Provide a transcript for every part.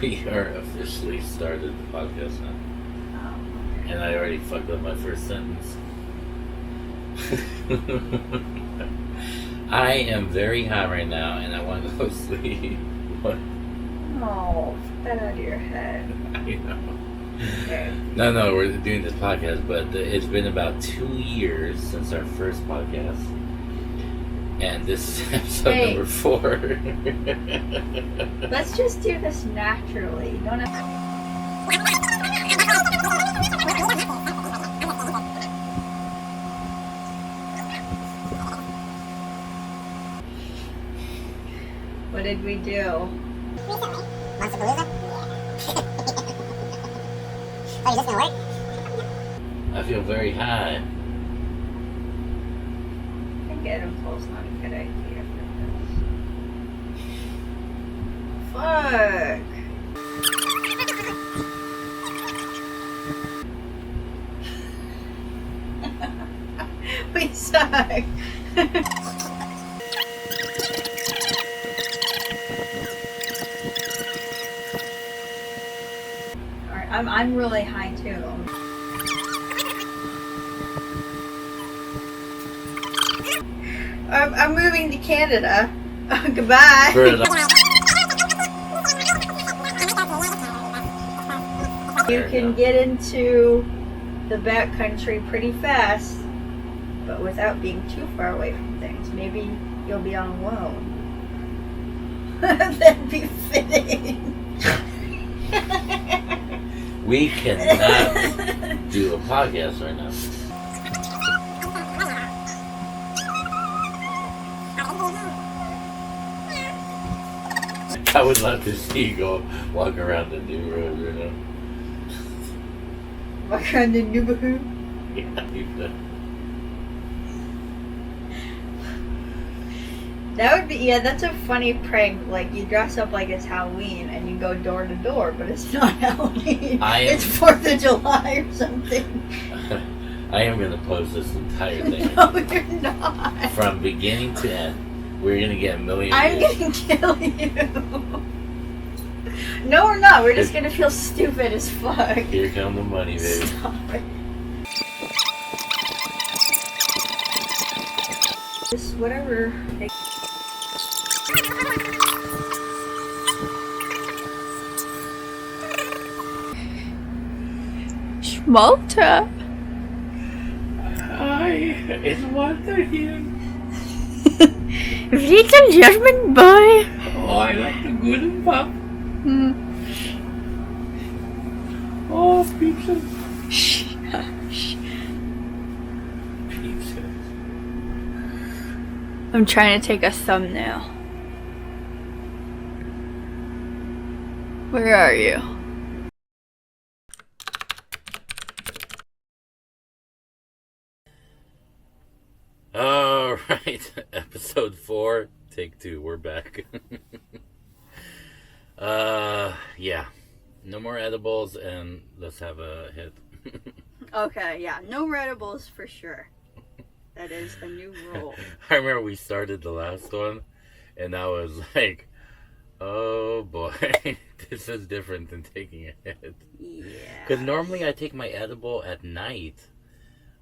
We are officially started the podcast now. Oh, And I already fucked up my first sentence. I am very hot right now and I want to go sleep. What? oh, get that out of your head. I know. Okay. No, we're doing this podcast, but it's been about 2 years since our first podcast. And this is episode Hey. number 4. Let's just do this naturally. You don't have What did we do? Recently. Monsterpalooza? Oh, is this gonna work? I feel very high. I think Adam Paul's not a good idea for this. Fuck. We suck. Alright, I'm really high too. I'm moving to Canada. Goodbye. You can get into the backcountry pretty fast, but without being too far away from things. Maybe you'll be on loan. That'd be fitting. We cannot do a podcast right now. I would love to see you go walk around the new road right now. What kind of neighborhood? Yeah, you could. That would be, yeah, that's a funny prank. Like, you dress up like it's Halloween and you go door to door, but it's not Halloween. It's 4th of July or something. I am going to post this entire thing. No, you're not. From beginning to end. We're going to get a million I'm views. gonna kill you. No, we're not. We're just gonna feel stupid as fuck. Here come the money, baby. Stop it. Just whatever. Schmalter. Hi, it's Walter here. Little German boy. Oh, I like the good and pop. Hmm. Oh, pizza. Shush. Pizza. I'm trying to take a thumbnail. Where are you? All right, episode 4, take 2. We're back. Yeah, no more edibles, and let's have a hit. Okay, yeah, no readables for sure. That is a new rule. I remember we started the last one, and I was like, "Oh boy, this is different than taking a hit." Yeah. Because normally I take my edible at night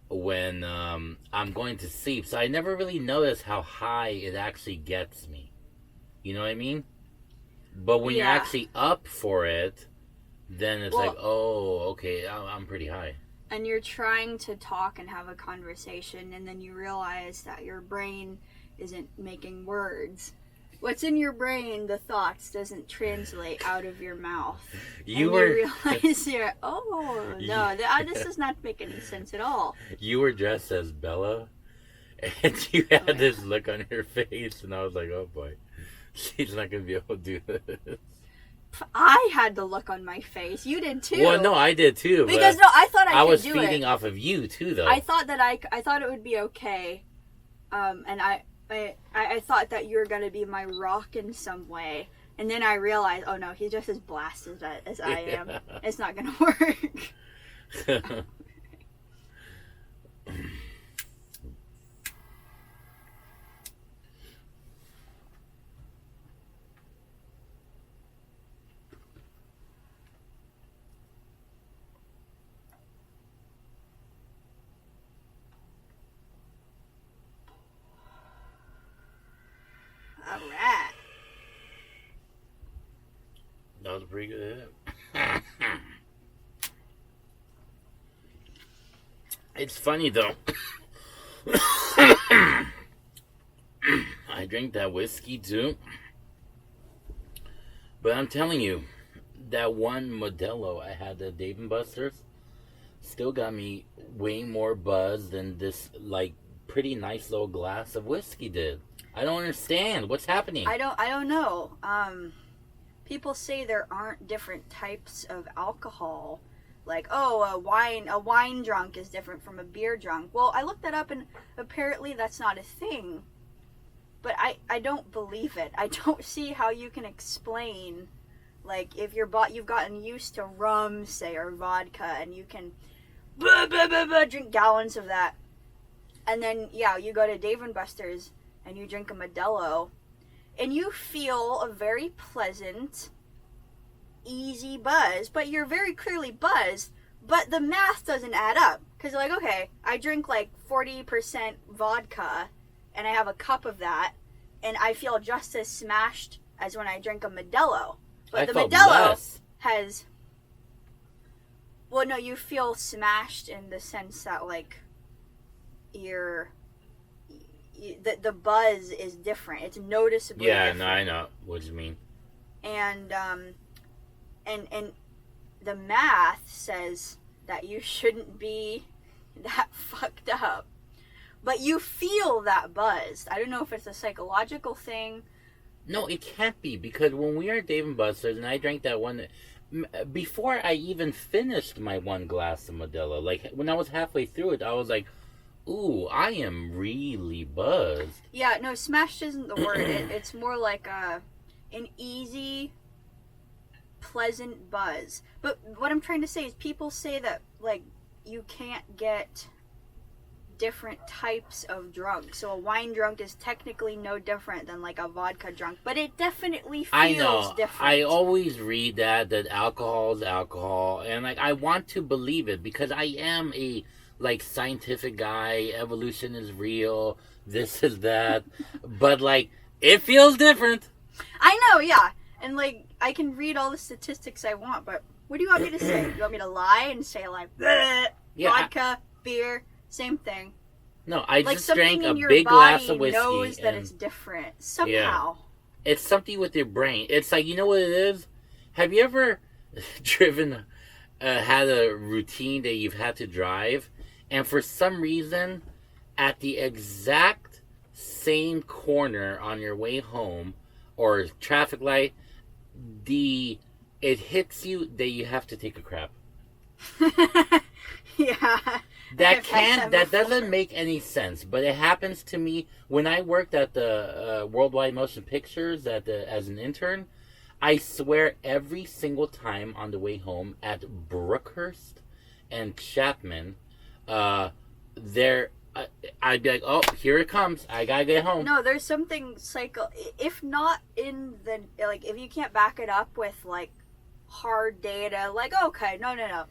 when I'm going to sleep, so I never really notice how high it actually gets me. You know what I mean? But when you're Yeah. actually up for it, then it's Well- like, oh, okay, I'm pretty high. And you're trying to talk and have a conversation, and then you realize that your brain isn't making words. What's in your brain, the thoughts, doesn't translate out of your mouth. You realize you're, oh, no, You- this does not make any sense at all. You were dressed as Bella, and you had Oh, this look on your face, and I was like, oh boy, she's not going to be able to do this. I had the look on my face. You did too. Well, no, I did too. Because, but no, I thought I could was do feeding it. off of you too, though. I thought that I thought it would be okay. And I thought that you were going to be my rock in some way. And then I realized, oh no, he's just as blasted as I am. It's not going to work. right. That was a pretty good hit. It's funny though. I drink that whiskey too. But I'm telling you, that one Modelo I had at Dave & Buster's still got me way more buzz than this, like, pretty nice little glass of whiskey did. I don't understand. What's happening? I don't know. People say there aren't different types of alcohol. Like, oh, a wine drunk is different from a beer drunk. Well, I looked that up and apparently that's not a thing. But I don't believe it. I don't see how you can explain, like, if you've gotten used to rum, say, or vodka, and you can drink gallons of that. And then, yeah, you go to Dave & Buster's and you drink a Modelo, and you feel a very pleasant, easy buzz, but you're very clearly buzzed, but the math doesn't add up. Because you're like, okay, I drink like 40% vodka, and I have a cup of that, and I feel just as smashed as when I drink a Modelo. But the Modelo has... Well, no, you feel smashed in the sense that, like, the buzz is different. It's noticeably different. Yeah, no, I know what you mean. And the math says that you shouldn't be that fucked up. But you feel that buzzed. I don't know if it's a psychological thing. No, it can't be, because when we were at Dave & Buster's and I drank that one, before I even finished my one glass of Modelo, like when I was halfway through it, I was like, ooh, I am really buzzed. Yeah, no, smashed isn't the word. It's more like an easy, pleasant buzz. But what I'm trying to say is people say that, like, you can't get different types of drunk. So a wine drunk is technically no different than like a vodka drunk, but it definitely feels different. I always read that alcohol is alcohol, and like I want to believe it because I am a like scientific guy. Evolution is real. This is that, but like it feels different. I know, yeah, and like I can read all the statistics I want, but what do you want me to say? You want me to lie and say like vodka, beer? Same thing. No, I like just drank a big glass of whiskey. Knows that it's different somehow. Yeah. It's something with your brain. It's like, you know what it is? Have you ever driven, had a routine that you've had to drive, and for some reason, at the exact same corner on your way home, or traffic light, it hits you that you have to take a crap. Yeah. That doesn't make any sense, but it happens to me when I worked at the Worldwide Motion Pictures as an intern. I swear every single time on the way home at Brookhurst and Chapman, I'd be like, oh, here it comes. I gotta get home. No, there's something if not in the, like, if you can't back it up with, like, hard data, like, okay, no.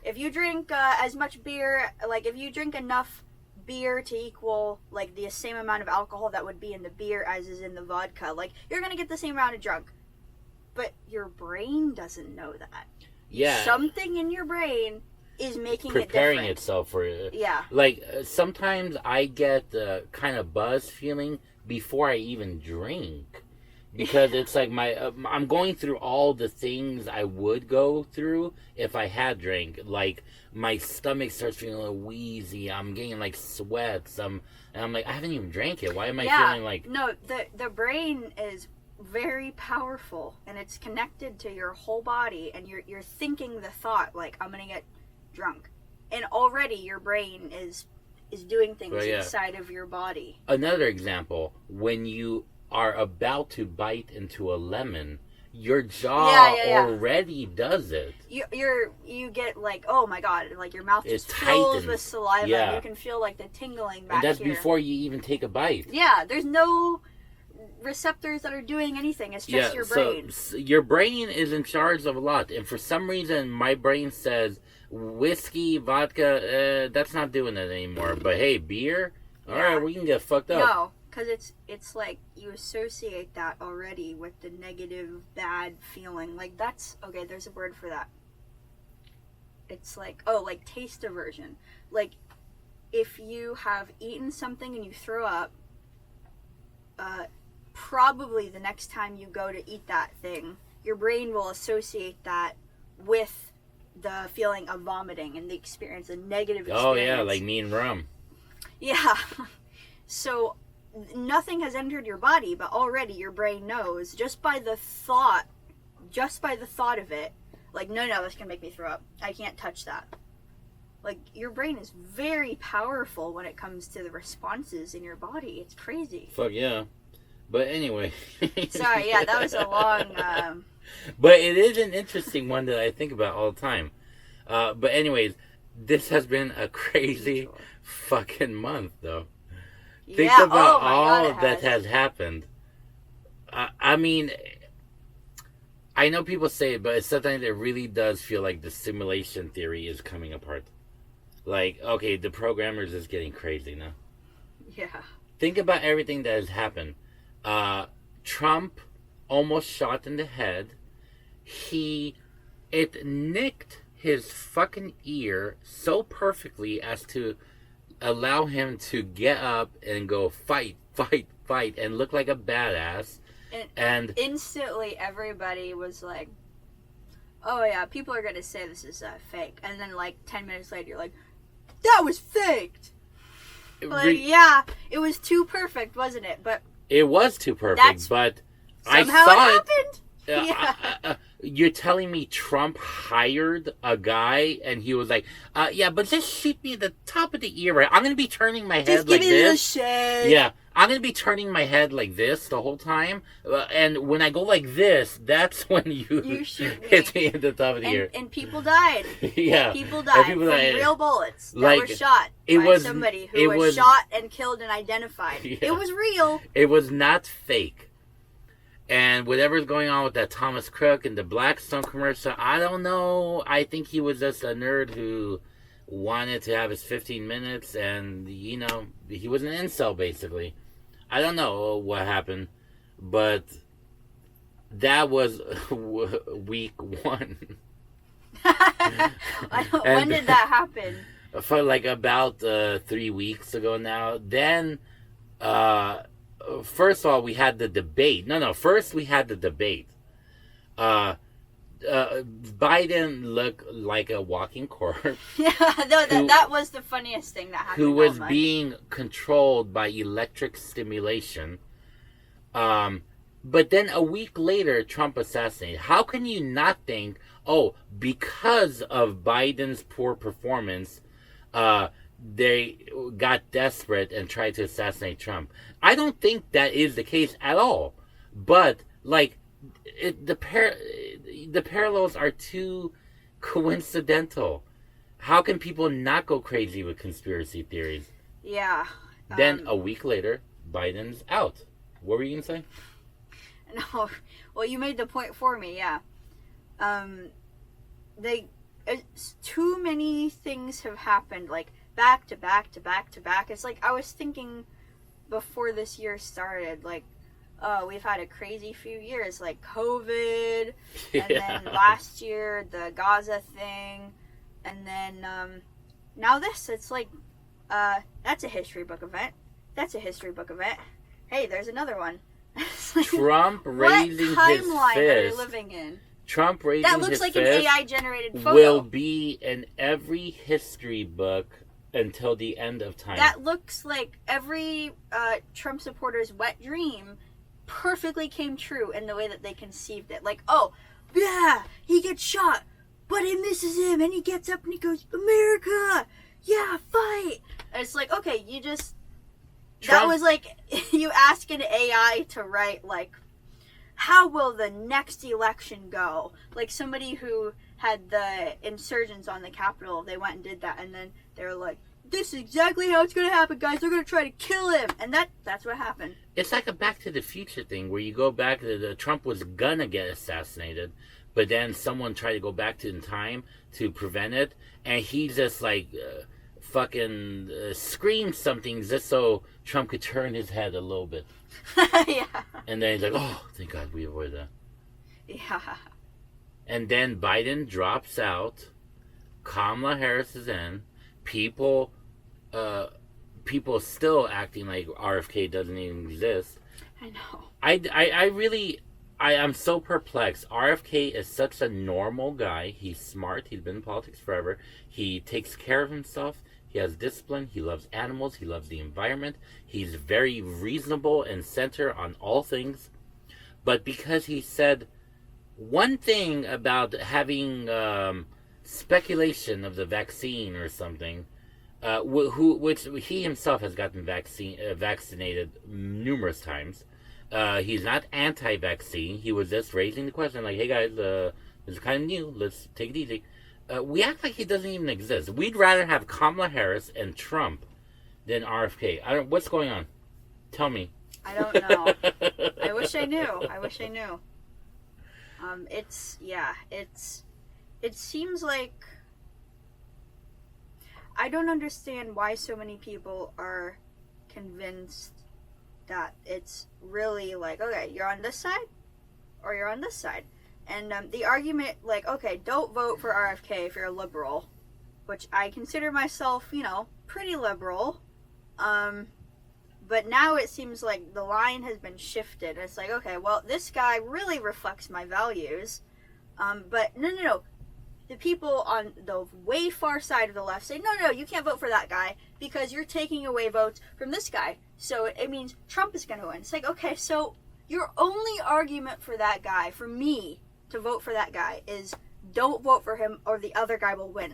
If you drink as much beer, like, if you drink enough beer to equal, like, the same amount of alcohol that would be in the beer as is in the vodka, like, you're gonna get the same amount of drunk. But your brain doesn't know that. Yeah. Something in your brain is making preparing it different. itself for it. Yeah. Like, sometimes I get the kind of buzz feeling before I even drink. Because it's like I'm going through all the things I would go through if I had drank. Like, my stomach starts feeling a little wheezy. I'm getting, like, sweats. And I'm like, I haven't even drank it. Why am I feeling like... No, the brain is very powerful, and it's connected to your whole body, and you're thinking the thought, like, I'm going to get drunk. And already your brain is doing things inside of your body. Another example, when you are about to bite into a lemon, your jaw already does it. You get like, oh my god, like your mouth just fills with saliva. Yeah. And you can feel like the tingling back and that's here. before you even take a bite. Yeah, there's no receptors that are doing anything. It's just your brain. So your brain is in charge of a lot, and for some reason my brain says whiskey, vodka, that's not doing it anymore. But hey, beer, all right, we can get fucked up. Because it's like you associate that already with the negative, bad feeling. Like that's okay. There's a word for that. It's like like taste aversion. Like if you have eaten something and you throw up, probably the next time you go to eat that thing, your brain will associate that with the feeling of vomiting and the experience, a negative experience. Oh yeah, like me and rum. Yeah. So nothing has entered your body, but already your brain knows just by the thought of it, like, no, that's gonna make me throw up. I can't touch that. Like, your brain is very powerful when it comes to the responses in your body. It's crazy. Fuck yeah. But anyway. Sorry, yeah, that was a long... But it is an interesting one that I think about all the time. But anyways, this has been a crazy fucking month, though. Think about all that has happened. I mean, I know people say it, but it's something that really does feel like the simulation theory is coming apart. Like, okay, the programmers is getting crazy now. Yeah. Think about everything that has happened. Trump almost shot in the head. It nicked his fucking ear so perfectly as to allow him to get up and go fight, and look like a badass. And instantly everybody was like, oh yeah, people are gonna say this is fake. And then like 10 minutes later, you're like, that was faked. Yeah, it was too perfect, wasn't it? But it was too perfect, but somehow I it happened. Yeah. You're telling me Trump hired a guy and he was like, yeah, but just shoot me at the top of the ear, right? I'm going to be turning my head like this. Yeah, I'm going to be turning my head like this the whole time. And when I go like this, that's when you shoot hit me at the top of the ear. And people died. Yeah. People died from real bullets that were shot by somebody who was shot and killed and identified. Yeah. It was real. It was not fake. And whatever's going on with that Thomas Cook and the Blackstone commercial, I don't know. I think he was just a nerd who wanted to have his 15 minutes and, he was an incel, basically. I don't know what happened, but that was week one. When did that happen? For like about 3 weeks ago now. Then, first of all, we had the debate. First we had the debate. Biden looked like a walking corpse. Yeah, that was the funniest thing that happened. Who was being controlled by electric stimulation. But then a week later, Trump assassinated. How can you not think, because of Biden's poor performance, they got desperate and tried to assassinate Trump? I don't think that is the case at all. But, the parallels are too coincidental. How can people not go crazy with conspiracy theories? Yeah. Then a week later, Biden's out. What were you going to say? No. Well, you made the point for me, yeah. Too many things have happened, back to back to back to back. It's I was thinking before this year started, we've had a crazy few years, COVID, and then last year, the Gaza thing, and then now this. It's that's a history book event. That's a history book event. Hey, there's another one. Trump raising his fist. What timeline are you living in? Trump raising his fist. That looks like an AI-generated photo. Will be in every history book until the end of time. That looks like every Trump supporter's wet dream perfectly came true in the way that they conceived it. Yeah, he gets shot, but it misses him, and he gets up and he goes, America, yeah, fight. And it's okay, you just... Trump, that was you ask an AI to write, how will the next election go? Somebody who had the insurgents on the Capitol, they went and did that, and then they were like, this is exactly how it's going to happen, guys. They're going to try to kill him. And that's what happened. It's like a Back to the Future thing where you go back to Trump was going to get assassinated, but then someone tried to go back in time to prevent it, and he just fucking scream something just so Trump could turn his head a little bit. Yeah. And then he's like, oh, thank God we avoided that. Yeah. And then Biden drops out. Kamala Harris is in. People still acting like RFK doesn't even exist. I know. I'm so perplexed. RFK is such a normal guy. He's smart. He's been in politics forever. He takes care of himself. He has discipline. He loves animals. He loves the environment. He's very reasonable and center on all things. But because he said one thing about having speculation of the vaccine or something, which he himself has gotten vaccinated numerous times. He's not anti-vaccine. He was just raising the question, like, hey guys, this is kind of new. Let's take it easy. We act like he doesn't even exist. We'd rather have Kamala Harris and Trump than RFK. What's going on? Tell me. I don't know. I wish I knew. It seems like I don't understand why so many people are convinced that it's really like, okay, you're on this side or you're on this side. And the argument, like, okay, don't vote for RFK if you're a liberal, which I consider myself, pretty liberal. But now it seems like the line has been shifted. It's like, okay, well, this guy really reflects my values. But no. The people on the way far side of the left say, no, you can't vote for that guy because you're taking away votes from this guy. So it means Trump is going to win. It's like, okay, so your only argument for that guy, for me to vote for that guy, is don't vote for him or the other guy will win.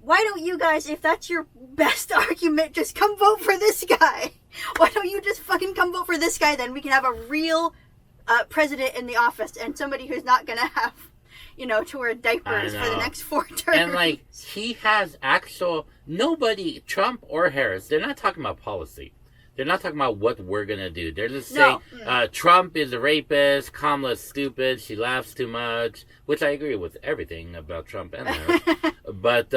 Why don't you guys, if that's your best argument, just come vote for this guy? Why don't you just fucking come vote for this guy, then we can have a real president in the office and somebody who's not going to have, to wear diapers for the next 4 terms. And, like, he has nobody, Trump or Harris, they're not talking about policy. They're not talking about what we're going to do. They're just saying, Trump is a rapist, Kamala's stupid, she laughs too much, which I agree with everything about Trump and Harris. But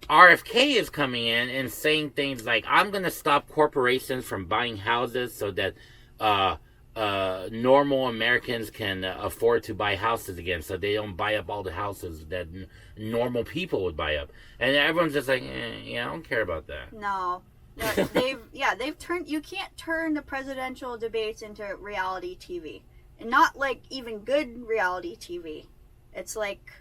RFK is coming in and saying things like, I'm going to stop corporations from buying houses so that normal Americans can afford to buy houses again, so they don't buy up all the houses that normal people would buy up. And everyone's just like, I don't care about that. No. They've turned, you can't turn the presidential debates into reality TV. And not like even good reality TV. It's like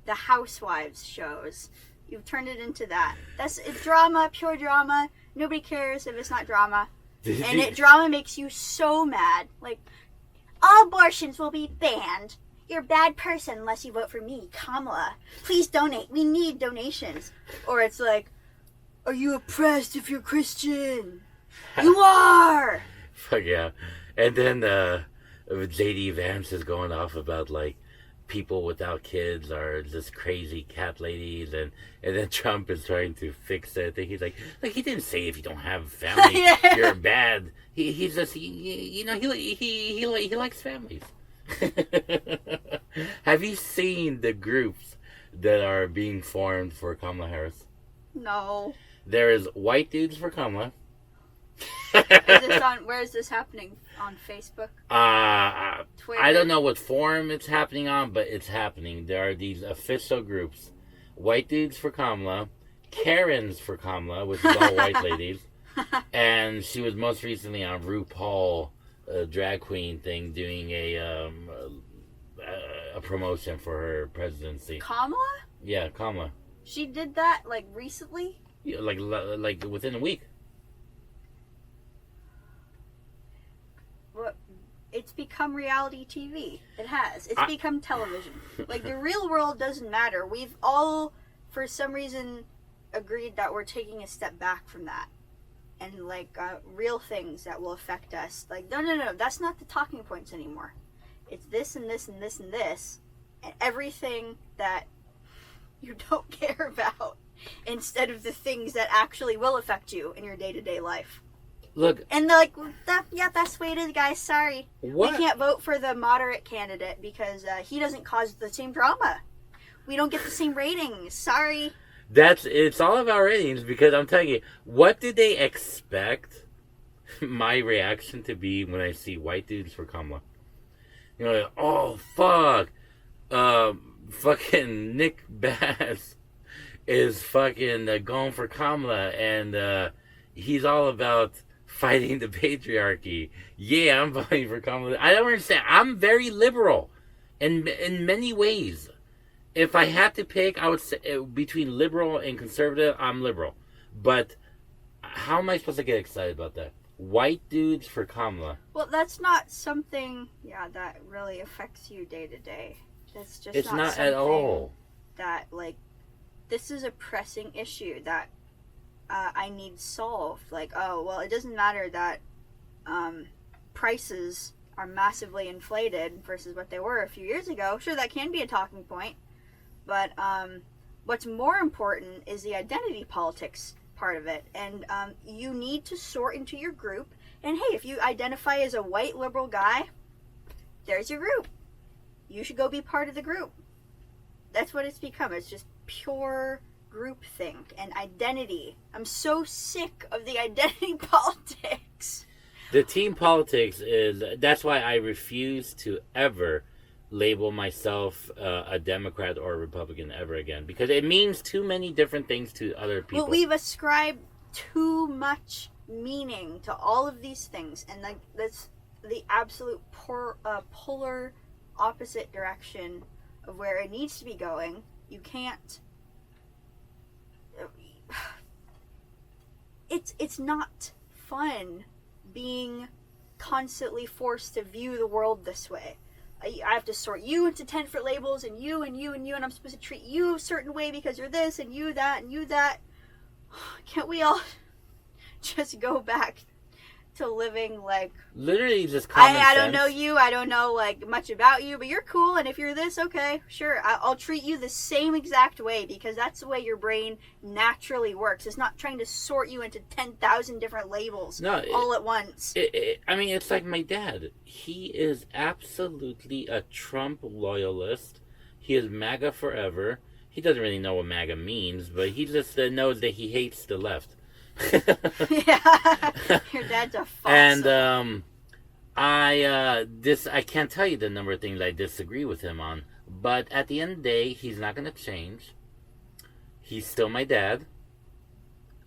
the Housewives shows. You've turned it into that. It's drama, pure drama. Nobody cares if it's not drama. And drama makes you so mad. Like, all abortions will be banned. You're a bad person unless you vote for me, Kamala. Please donate. We need donations. Or it's like, are you oppressed if you're Christian? You are! Fuck yeah. And then J.D. Vance is going off about, like, people without kids are just crazy cat ladies, and then Trump is trying to fix it. And he's like he didn't say if you don't have family you're bad. He's just he likes families. Have you seen the groups that are being formed for Kamala Harris? No. There is white dudes for Kamala. Where is this happening? On Facebook? Twitter? I don't know what forum it's happening on, but it's happening. There are these official groups. White dudes for Kamala, Karens for Kamala, which is all white ladies. And she was most recently on RuPaul drag queen thing doing a promotion for her presidency. Kamala? Yeah, Kamala. She did that, like, recently? Yeah, like within a week. Well, it's become reality TV. It has. It's become television. Like, the real world doesn't matter. We've all, for some reason, agreed that we're taking a step back from that. And, like, real things that will affect us. Like, no. That's not the talking points anymore. It's this and this and this and this. And everything that you don't care about. Instead of the things that actually will affect you in your day-to-day life. Look. And they're like, that's the way it is, guys. Sorry. What? We can't vote for the moderate candidate because he doesn't cause the same drama. We don't get the same ratings. Sorry. It's all about ratings because I'm telling you, what did they expect my reaction to be when I see White Dudes for Kamala? You know, like, oh fuck, fucking Nick Bass is fucking going for Kamala, and he's all about fighting the patriarchy. Yeah, I'm voting for Kamala. I don't understand. I'm very liberal, in many ways. If I had to pick, I would say between liberal and conservative, I'm liberal. But how am I supposed to get excited about that? White dudes for Kamala. Well, that's not something, that really affects you day to day. That's just It's not something at all. that, like, this is a pressing issue that I need solved. Like, oh, well, it doesn't matter that prices are massively inflated versus what they were a few years ago. Sure, that can be a talking point. But what's more important is the identity politics part of it. And you need to sort into your group. And hey, if you identify as a white liberal guy, there's your group. You should go be part of the group. That's what it's become. It's just pure groupthink and identity. I'm so sick of the identity politics. The team politics that's why I refuse to ever label myself a Democrat or a Republican ever again, because it means too many different things to other people. Well, we've ascribed too much meaning to all of these things, and that's the absolute polar opposite direction of where it needs to be going. You can't. It's not fun being constantly forced to view the world this way. I have to sort you into 10 different labels, and you, and you, and you, and I'm supposed to treat you a certain way because you're this, and you that, and you that. Can't we all just go back to living like... Literally just common sense. I don't know you, I don't know like much about you, but you're cool, and if you're this, okay, sure, I'll treat you the same exact way, because that's the way your brain naturally works. It's not trying to sort you into 10,000 different labels all at once. I mean, it's like my dad. He is absolutely a Trump loyalist. He is MAGA forever. He doesn't really know what MAGA means, but he just knows that he hates the left. Yeah, your dad's a fossil. And I can't tell you the number of things I disagree with him on, but at the end of the day, he's not going to change. He's still my dad.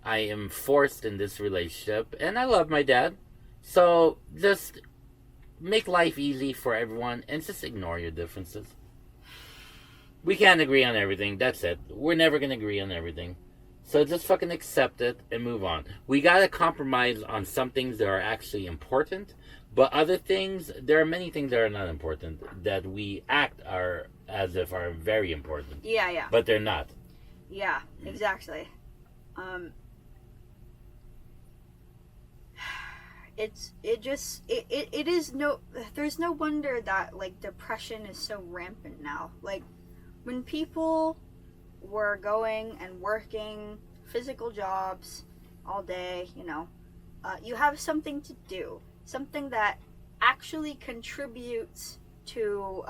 I am forced in this relationship, and I love my dad. So just make life easy for everyone, and just ignore your differences. We can't agree on everything. That's it. We're never going to agree on everything. So just fucking accept it and move on. We gotta compromise on some things that are actually important, but other things, there are many things that are not important that we act as if are very important. Yeah. But they're not. Yeah, exactly. There's no wonder that like depression is so rampant now. Like when people were going and working physical jobs all day, you have something to do, something that actually contributes to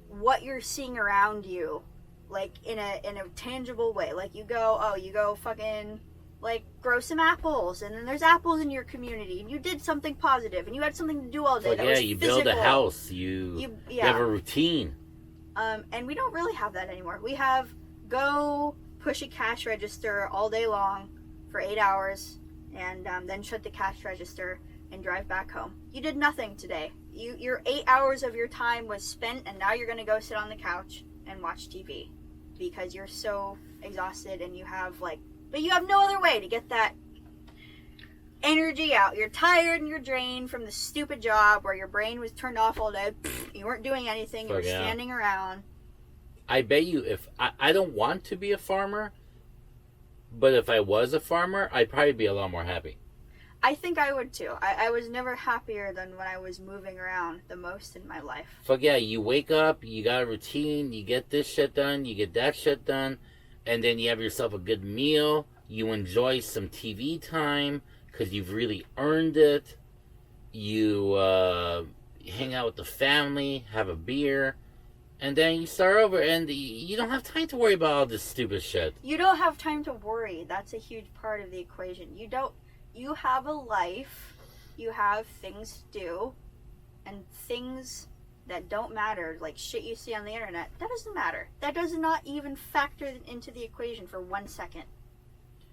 what you're seeing around you, like in a tangible way. Like you go fucking like grow some apples, and then there's apples in your community, and you did something positive, and you had something to do all day. Like, that was you physical. build a house, you have a routine. And we don't really have that anymore. We have go push a cash register all day long for 8 hours, and then shut the cash register and drive back home. You did nothing today. Your 8 hours of your time was spent, and now you're going to go sit on the couch and watch TV because you're so exhausted, and you have no other way to get that energy out. You're tired and you're drained from the stupid job where your brain was turned off all day. You weren't doing anything. You were standing around. I bet you if I don't want to be a farmer, but if I was a farmer, I'd probably be a lot more happy. I think I would too. I was never happier than when I was moving around the most in my life. Fuck yeah, you wake up, you got a routine, you get this shit done, you get that shit done, and then you have yourself a good meal, you enjoy some TV time, because you've really earned it, you hang out with the family, have a beer, and then you start over, and you don't have time to worry about all this stupid shit. You don't have time to worry. That's a huge part of the equation. You have a life, you have things to do, and things that don't matter, like shit you see on the internet, that doesn't matter. That does not even factor into the equation for 1 second.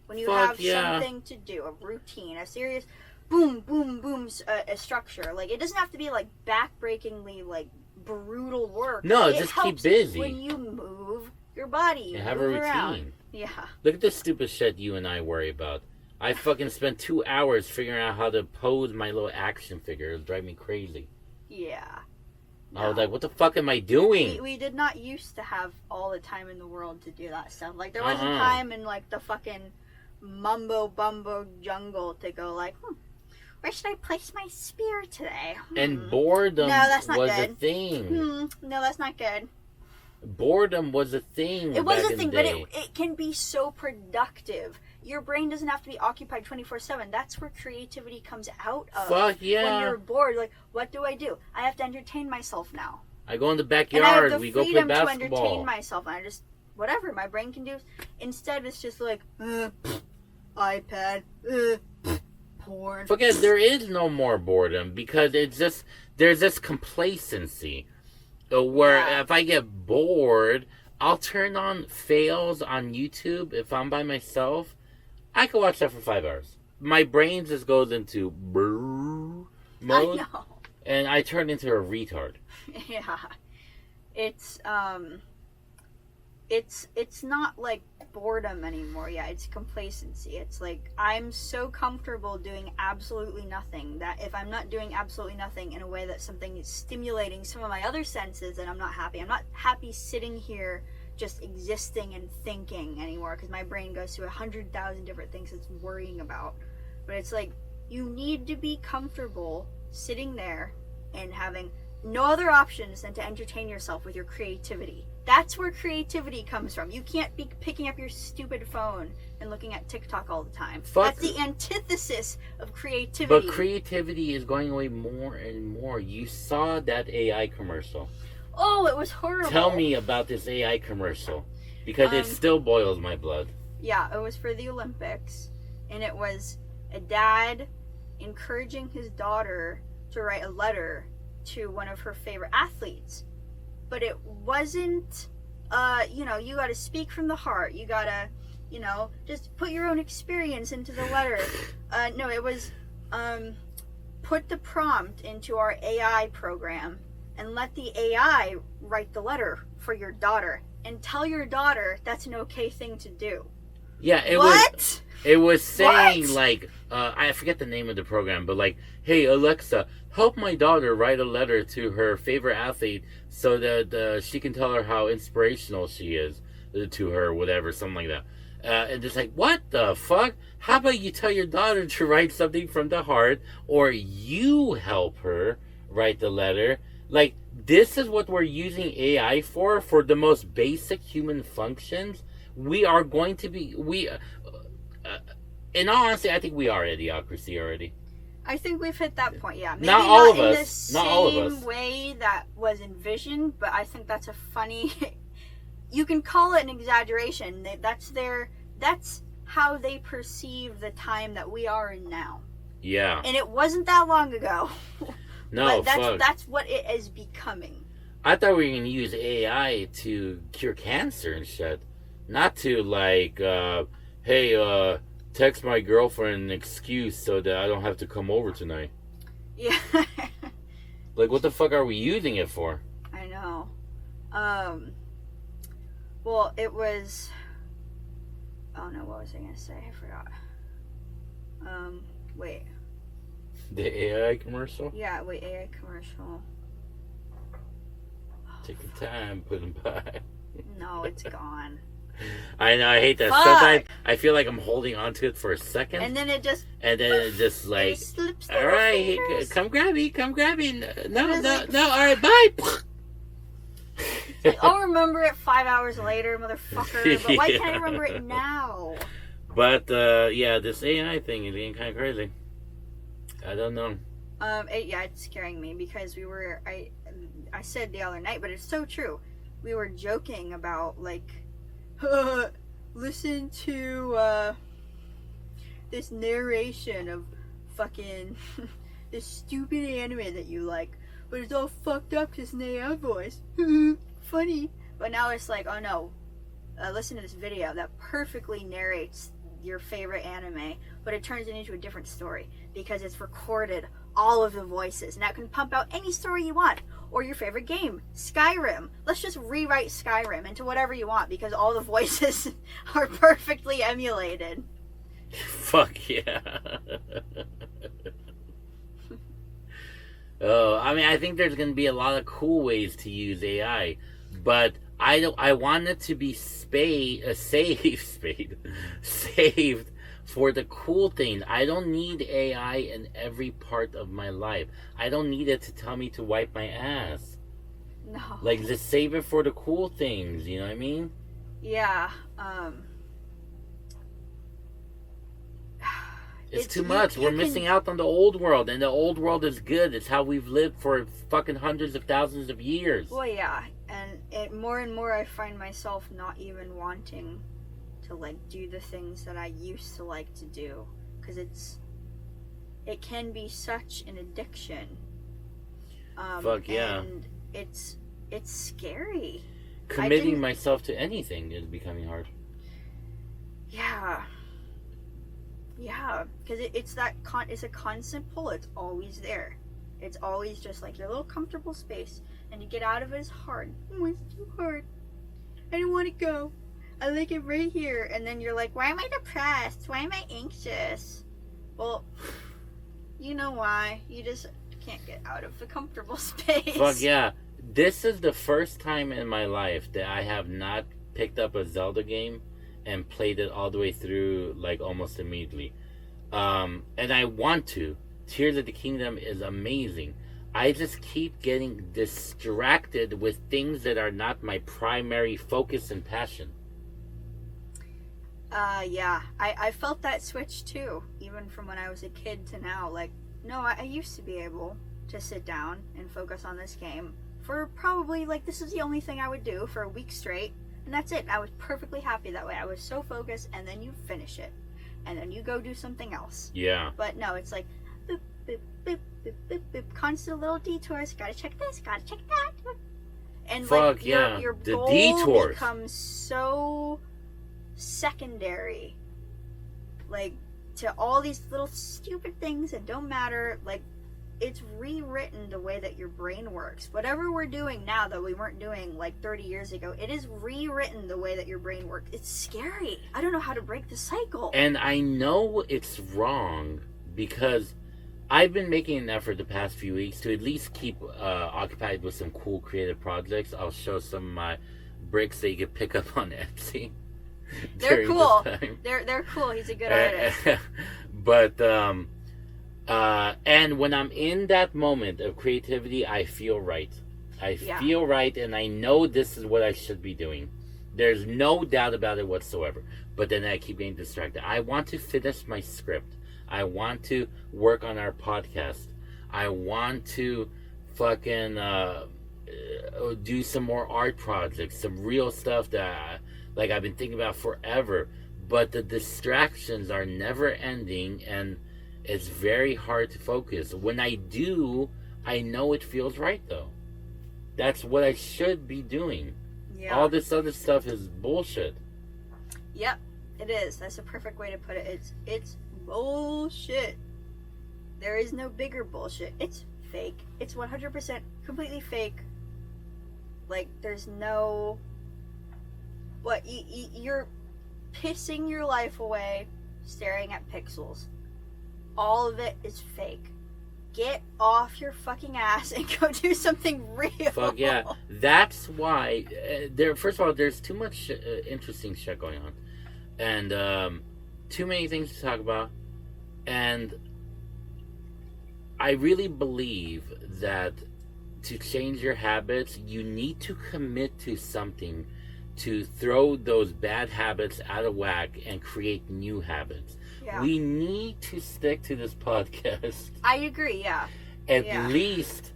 When you have something to do, a routine, a serious boom, boom, boom, a structure. Like, it doesn't have to be, like, backbreakingly, like, brutal work. No, just keep busy. When you move your body, you have a routine. Around. Yeah. Look at the stupid shit you and I worry about. I fucking spent 2 hours figuring out how to pose my little action figure. It drive me crazy. Yeah. No. I was like, what the fuck am I doing? We did not used to have all the time in the world to do that stuff. Like, there wasn't time in, like, the fucking mumbo-bumbo jungle to go, like, where should I place my spear today? And boredom was a thing. No, that's not good. Boredom was a thing. It was a thing, but it can be so productive. Your brain doesn't have to be occupied 24/7. That's where creativity comes out of. Fuck yeah. When you're bored, like, what do? I have to entertain myself now. I go in the backyard. And I have the we go play basketball. freedom to entertain myself. And I just, whatever my brain can do. Instead, it's just like, iPad, porn. Forget, there is no more boredom because it's just, there's this complacency where if I get bored, I'll turn on fails on YouTube if I'm by myself. I could watch that for 5 hours. My brain just goes into brrr mode. I know. And I turn into a retard. Yeah. It's not like boredom anymore. Yeah, it's complacency. It's like, I'm so comfortable doing absolutely nothing that if I'm not doing absolutely nothing in a way that something is stimulating some of my other senses, then I'm not happy. I'm not happy sitting here just existing and thinking anymore because my brain goes to 100,000 different things it's worrying about. But it's like, you need to be comfortable sitting there and having no other options than to entertain yourself with your creativity. That's where creativity comes from. You can't be picking up your stupid phone and looking at TikTok all the time. That's the antithesis of creativity. But creativity is going away more and more. You saw that AI commercial. Oh, it was horrible. Tell me about this AI commercial. Because it still boils my blood. Yeah, it was for the Olympics. And it was a dad encouraging his daughter to write a letter to one of her favorite athletes. But it wasn't, you gotta speak from the heart. You gotta, just put your own experience into the letter. No, it was, put the prompt into our AI program and let the AI write the letter for your daughter. And tell your daughter that's an okay thing to do. Yeah, it was saying, like, I forget the name of the program, but like, hey, Alexa, help my daughter write a letter to her favorite athlete so that she can tell her how inspirational she is to her, whatever, something like that. And it's like, what the fuck? How about you tell your daughter to write something from the heart, or you help her write the letter? Like, this is what we're using AI for the most basic human functions. We are going to be, in all honesty, I think we are idiocracy already. I think we've hit that point, yeah. Maybe not all of us. In the not all of us. same way that was envisioned, but I think that's a funny... You can call it an exaggeration. That's how they perceive the time that we are in now. Yeah. And it wasn't that long ago. No, but that's what it is becoming. I thought we were going to use AI to cure cancer and shit. Not to, like, hey, text my girlfriend an excuse so that I don't have to come over tonight. Yeah. Like, what the fuck are we using it for? I know. Well, it was... Oh, no, what was I going to say? I forgot. Wait. The AI commercial? Yeah, wait, AI commercial. Take your time, put them by. No, it's gone. I know, I hate that. Fuck. Sometimes I feel like I'm holding on to it for a second. And then it just... And then it just like... It slips all right, come grab me. No, alright, bye. I'll remember it 5 hours later, motherfucker. But why can't I remember it now? But, yeah, this AI thing is getting kind of crazy. I don't know. It's scaring me because I said the other night, but it's so true. we were joking about, like, listen to this narration of fucking this stupid anime that you like, but it's all fucked up because in AI voice. Funny. But now it's like, oh no, listen to this video that perfectly narrates your favorite anime, but it turns it into a different story because it's recorded all of the voices, and that can pump out any story you want. Or your favorite game, Skyrim. Let's just rewrite Skyrim into whatever you want because all the voices are perfectly emulated. Fuck yeah. Oh, I mean, I think there's going to be a lot of cool ways to use AI, but I want it to be saved for the cool thing. I don't need AI in every part of my life. I don't need it to tell me to wipe my ass. No. Like, just save it for the cool things, you know what I mean? Yeah. It's too much. We're missing out on the old world, and the old world is good. It's how we've lived for fucking hundreds of thousands of years. Well, yeah, and more and more I find myself not even wanting to, like, do the things that I used to like to do, because it can be such an addiction. Fuck yeah. And it's scary. Committing myself to anything is becoming hard. Yeah. Yeah, because it's a constant pull. It's always there. It's always just like your little comfortable space, and to get out of it is hard. Oh, it's too hard. I don't want to go. I like it right here. And then you're like, why am I depressed? Why am I anxious? Well, you know why. You just can't get out of the comfortable space. Fuck yeah. This is the first time in my life that I have not picked up a Zelda game and played it all the way through, like, almost immediately. And I want to. Tears of the Kingdom is amazing. I just keep getting distracted with things that are not my primary focus and passion. Yeah. I felt that switch too, even from when I was a kid to now. Like, no, I used to be able to sit down and focus on this game for probably, like, this is the only thing I would do for a week straight. And that's it. I was perfectly happy that way. I was so focused, and then you finish it. And then you go do something else. Yeah. But no, it's like, boop, boop, boop, boop, boop, boop, constant little detours. Gotta check this, gotta check that. And fuck like, yeah. your The goal detours becomes so secondary. Like, to all these little stupid things that don't matter. Like, it's rewritten the way that your brain works. Whatever we're doing now that we weren't doing like 30 years ago, it is rewritten the way that your brain works. It's scary. I don't know how to break the cycle. And I know it's wrong because I've been making an effort the past few weeks to at least keep occupied with some cool creative projects. I'll show some of my bricks that you can pick up on Etsy. They're cool. They're cool. He's a good artist. But and when I'm in that moment of creativity, I feel right. I feel right, and I know this is what I should be doing. There's no doubt about it whatsoever. But then I keep getting distracted. I want to finish my script. I want to work on our podcast. I want to fucking do some more art projects, some real stuff that I've been thinking about forever. But the distractions are never ending, and it's very hard to focus. When I do, I know it feels right, though. That's what I should be doing. Yeah. All this other stuff is bullshit. Yep, it is. That's a perfect way to put it. It's bullshit. There is no bigger bullshit. It's fake. It's 100% completely fake. Like, there's no... What, you're pissing your life away staring at pixels. All of it is fake. Get off your fucking ass and go do something real. Fuck yeah. That's why, first of all, there's too much interesting shit going on. And too many things to talk about. And I really believe that to change your habits, you need to commit to something to throw those bad habits out of whack and create new habits. Yeah. We need to stick to this podcast. I agree, yeah. At least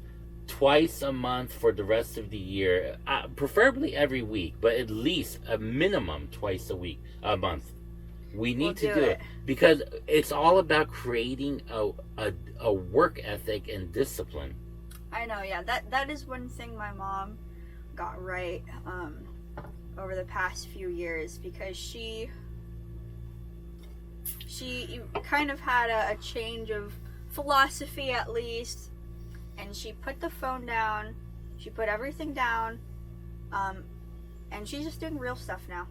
twice a month for the rest of the year, preferably every week, but at least a minimum twice a month. We need to do it because it's all about creating a work ethic and discipline. I know, yeah. That is one thing my mom got right over the past few years, because she kind of had a change of philosophy, at least, and she put the phone down, she put everything down, and she's just doing real stuff now.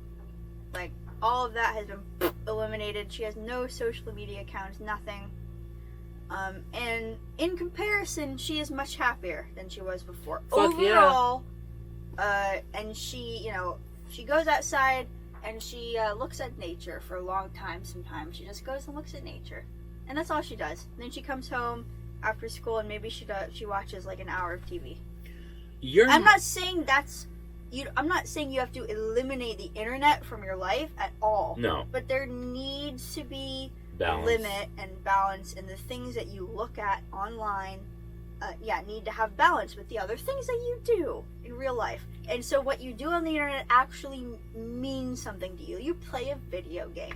Like, all of that has been eliminated. She has no social media accounts, nothing. And in comparison, she is much happier than she was before. Fuck overall, and she goes outside and she looks at nature for a long time. Sometimes she just goes and looks at nature, and that's all she does. And then she comes home after school and maybe she watches like an hour of TV. I'm not saying I'm not saying you have to eliminate the internet from your life at all. No. But there needs to be balance. Limit and balance, and the things that you look at online, need to have balance with the other things that you do in real life. And so what you do on the internet actually means something to you. You play a video game.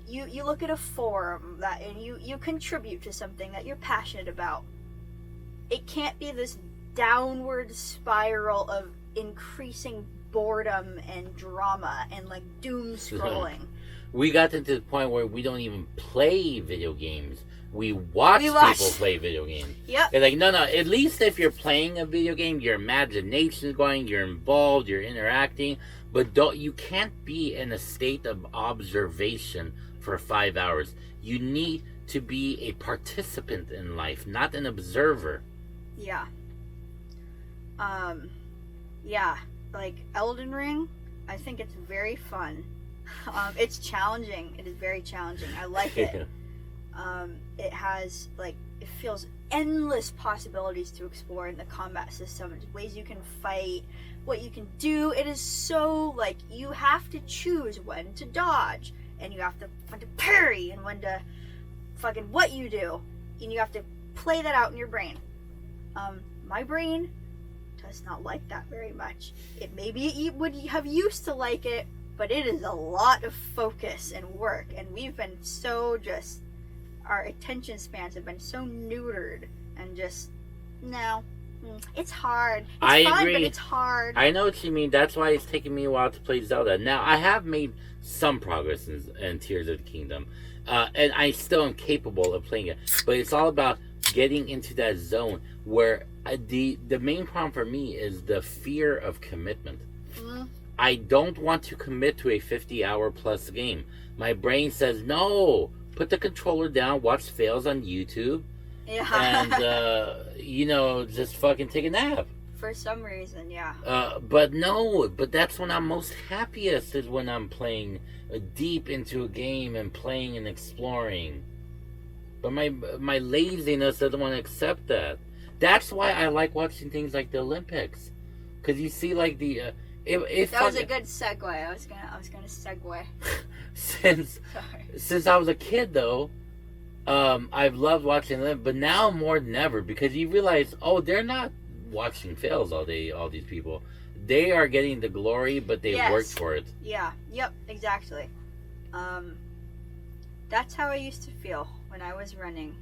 You look at a forum and you contribute to something that you're passionate about. It can't be this downward spiral of increasing boredom and drama and like doom scrolling. We got to the point where we don't even play video games. We watch people play video games. Yep. They're like, no, at least if you're playing a video game, your imagination's going, you're involved, you're interacting, but you can't be in a state of observation for 5 hours. You need to be a participant in life, not an observer. Yeah. Yeah, like Elden Ring, I think it's very fun. It's challenging. It is very challenging. I like it. It has, like, it feels endless possibilities to explore in the combat system, ways you can fight, what you can do. It is so, like, you have to choose when to dodge, and you have to when to parry, and when to fucking what you do, and you have to play that out in your brain. My brain does not like that very much. It would have used to like it, but it is a lot of focus and work, and we've been so just, our attention spans have been so neutered, and just, no, it's hard. It's fun, agree. But it's hard. I know what you mean. That's why it's taken me a while to play Zelda. Now, I have made some progress in Tears of the Kingdom, and I still am capable of playing it, but it's all about getting into that zone where the main problem for me is the fear of commitment. I don't want to commit to a 50-hour plus game. My brain says, no, put the controller down, watch fails on YouTube, and, just fucking take a nap. For some reason, yeah. But that's when I'm most happiest, is when I'm playing deep into a game and playing and exploring. But my laziness doesn't want to accept that. That's why I like watching things like the Olympics, because you see, like, the that was a good segue. I was gonna segue. Since I was a kid, though, I've loved watching them, but now more than ever, because you realize, they're not watching fails all day. All these people, they are getting the glory, but they worked for it. Yeah. Yep. Exactly. That's how I used to feel when I was running,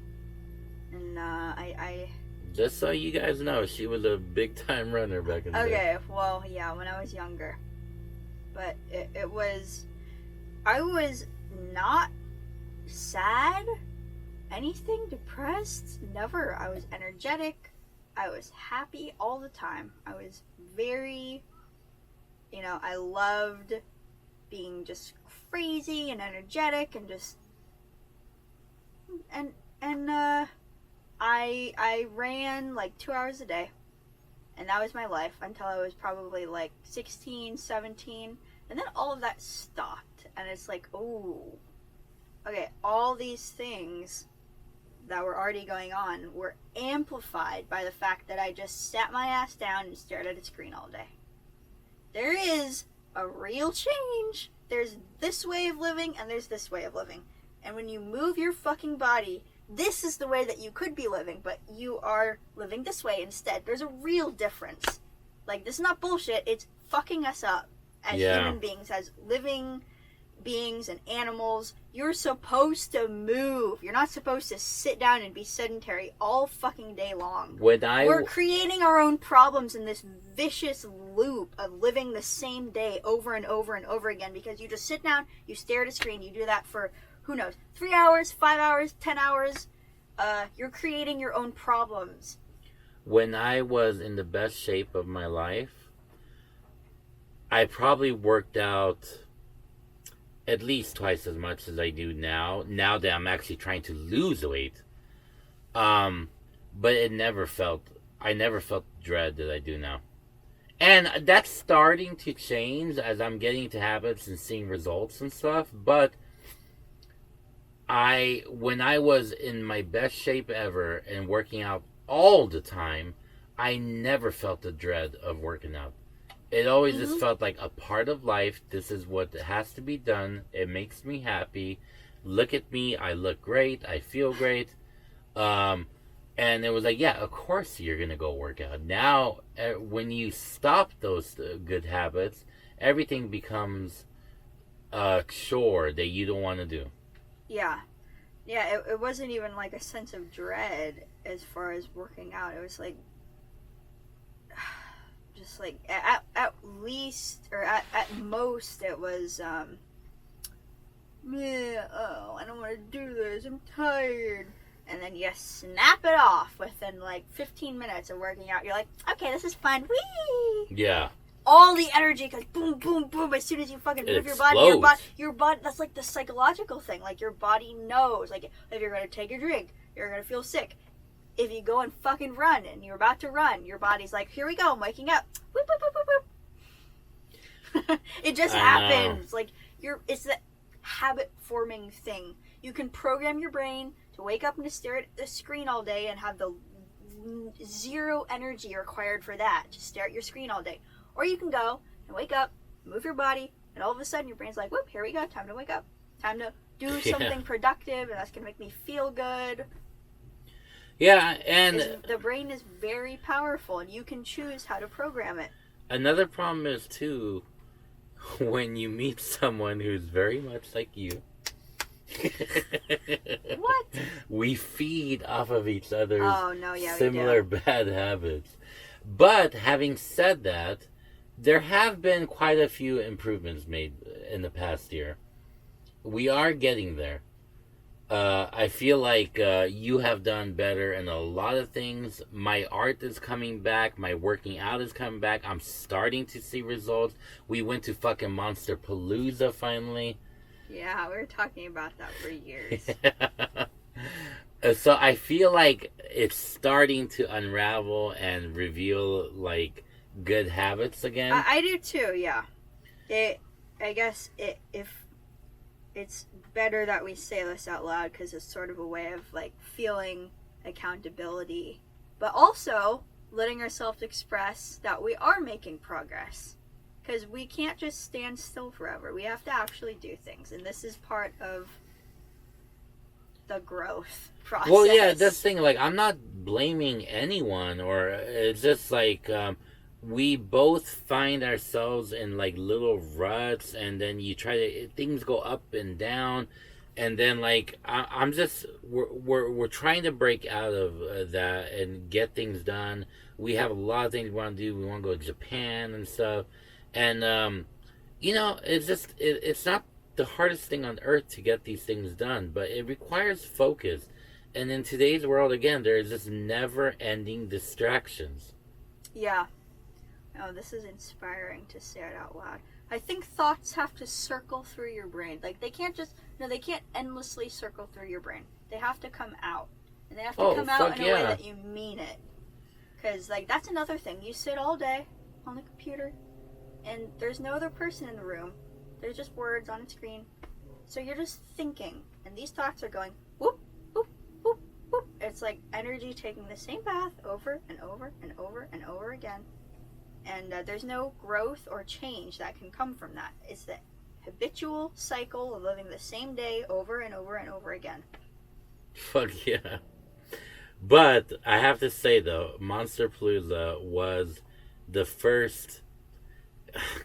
and I just so you guys know, she was a big time runner back in the day. Okay, well, yeah, when I was younger. But I was not sad, anything, depressed, never. I was energetic, I was happy all the time. I was very, I loved being just crazy and energetic and just, I ran like 2 hours a day, and that was my life until I was probably like 16, 17, and then all of that stopped, and it's like, okay, all these things that were already going on were amplified by the fact that I just sat my ass down and stared at a screen all day. There is a real change. There's this way of living and there's this way of living, and when you move your fucking body, this is the way that you could be living, but you are living this way instead. There's a real difference. Like, this is not bullshit. It's fucking us up as human beings, as living beings and animals. You're supposed to move. You're not supposed to sit down and be sedentary all fucking day long. We're creating our own problems in this vicious loop of living the same day over and over and over again, because you just sit down, you stare at a screen, you do that for, who knows, 3 hours, 5 hours, 10 hours. You're creating your own problems. When I was in the best shape of my life, I probably worked out at least twice as much as I do now. Now that I'm actually trying to lose weight, but I never felt dread that I do now, and that's starting to change as I'm getting into habits and seeing results and stuff. But when I was in my best shape ever and working out all the time, I never felt the dread of working out. It always just felt like a part of life. This is what has to be done. It makes me happy. Look at me. I look great. I feel great. And it was like, yeah, of course you're going to go work out. Now, when you stop those good habits, everything becomes a chore that you don't want to do. Yeah. Yeah, it wasn't even like a sense of dread as far as working out. It was like, just like, at least, or at most, it was, I don't want to do this, I'm tired. And then you snap it off within like 15 minutes of working out. You're like, okay, this is fun. Whee! Yeah. All the energy goes boom, boom, boom as soon as you fucking move your body. That's like the psychological thing. Like, your body knows. Like, if you're going to take a drink, you're going to feel sick. If you go and fucking run and you're about to run, your body's like, here we go, I'm waking up. Whoop, whoop, whoop, whoop, whoop. It just happens. Like, it's the habit forming thing. You can program your brain to wake up and to stare at the screen all day and have the zero energy required for that. Just stare at your screen all day. Or you can go and wake up, move your body, and all of a sudden your brain's like, whoop, here we go, time to wake up. Time to do something productive, and that's going to make me feel good. Yeah, and the brain is very powerful, and you can choose how to program it. Another problem is, too, when you meet someone who's very much like you. What? We feed off of each other's similar bad habits. But having said that, there have been quite a few improvements made in the past year. We are getting there. I feel like you have done better in a lot of things. My art is coming back. My working out is coming back. I'm starting to see results. We went to fucking Monsterpalooza finally. Yeah, we were talking about that for years. So I feel like it's starting to unravel and reveal, like, good habits again. I do too, yeah. I guess if it's better that we say this out loud, because it's sort of a way of, like, feeling accountability, but also letting ourselves express that we are making progress, because we can't just stand still forever. We have to actually do things, and this is part of the growth process. Well, yeah, that's the thing. Like, I'm not blaming anyone, or it's just like we both find ourselves in like little ruts, and then you try to, things go up and down, and then like I'm just we're trying to break out of that and get things done. We have a lot of things we want to do. We want to go to Japan and stuff, and you know, it's just it's not the hardest thing on earth to get these things done, but it requires focus. And in today's world, again, there is just never-ending distractions. Yeah. Oh, this is inspiring to say it out loud. I think thoughts have to circle through your brain. Like, they can't endlessly circle through your brain. They have to come out. And they have to come out in a way that you mean it. Because, like, that's another thing. You sit all day on the computer, and there's no other person in the room. There's just words on a screen. So you're just thinking. And these thoughts are going, whoop, whoop, whoop, whoop. It's like energy taking the same path over and over and over and over again. And there's no growth or change that can come from that. It's the habitual cycle of living the same day over and over and over again. Fuck yeah. But I have to say though, Monsterpalooza was the first.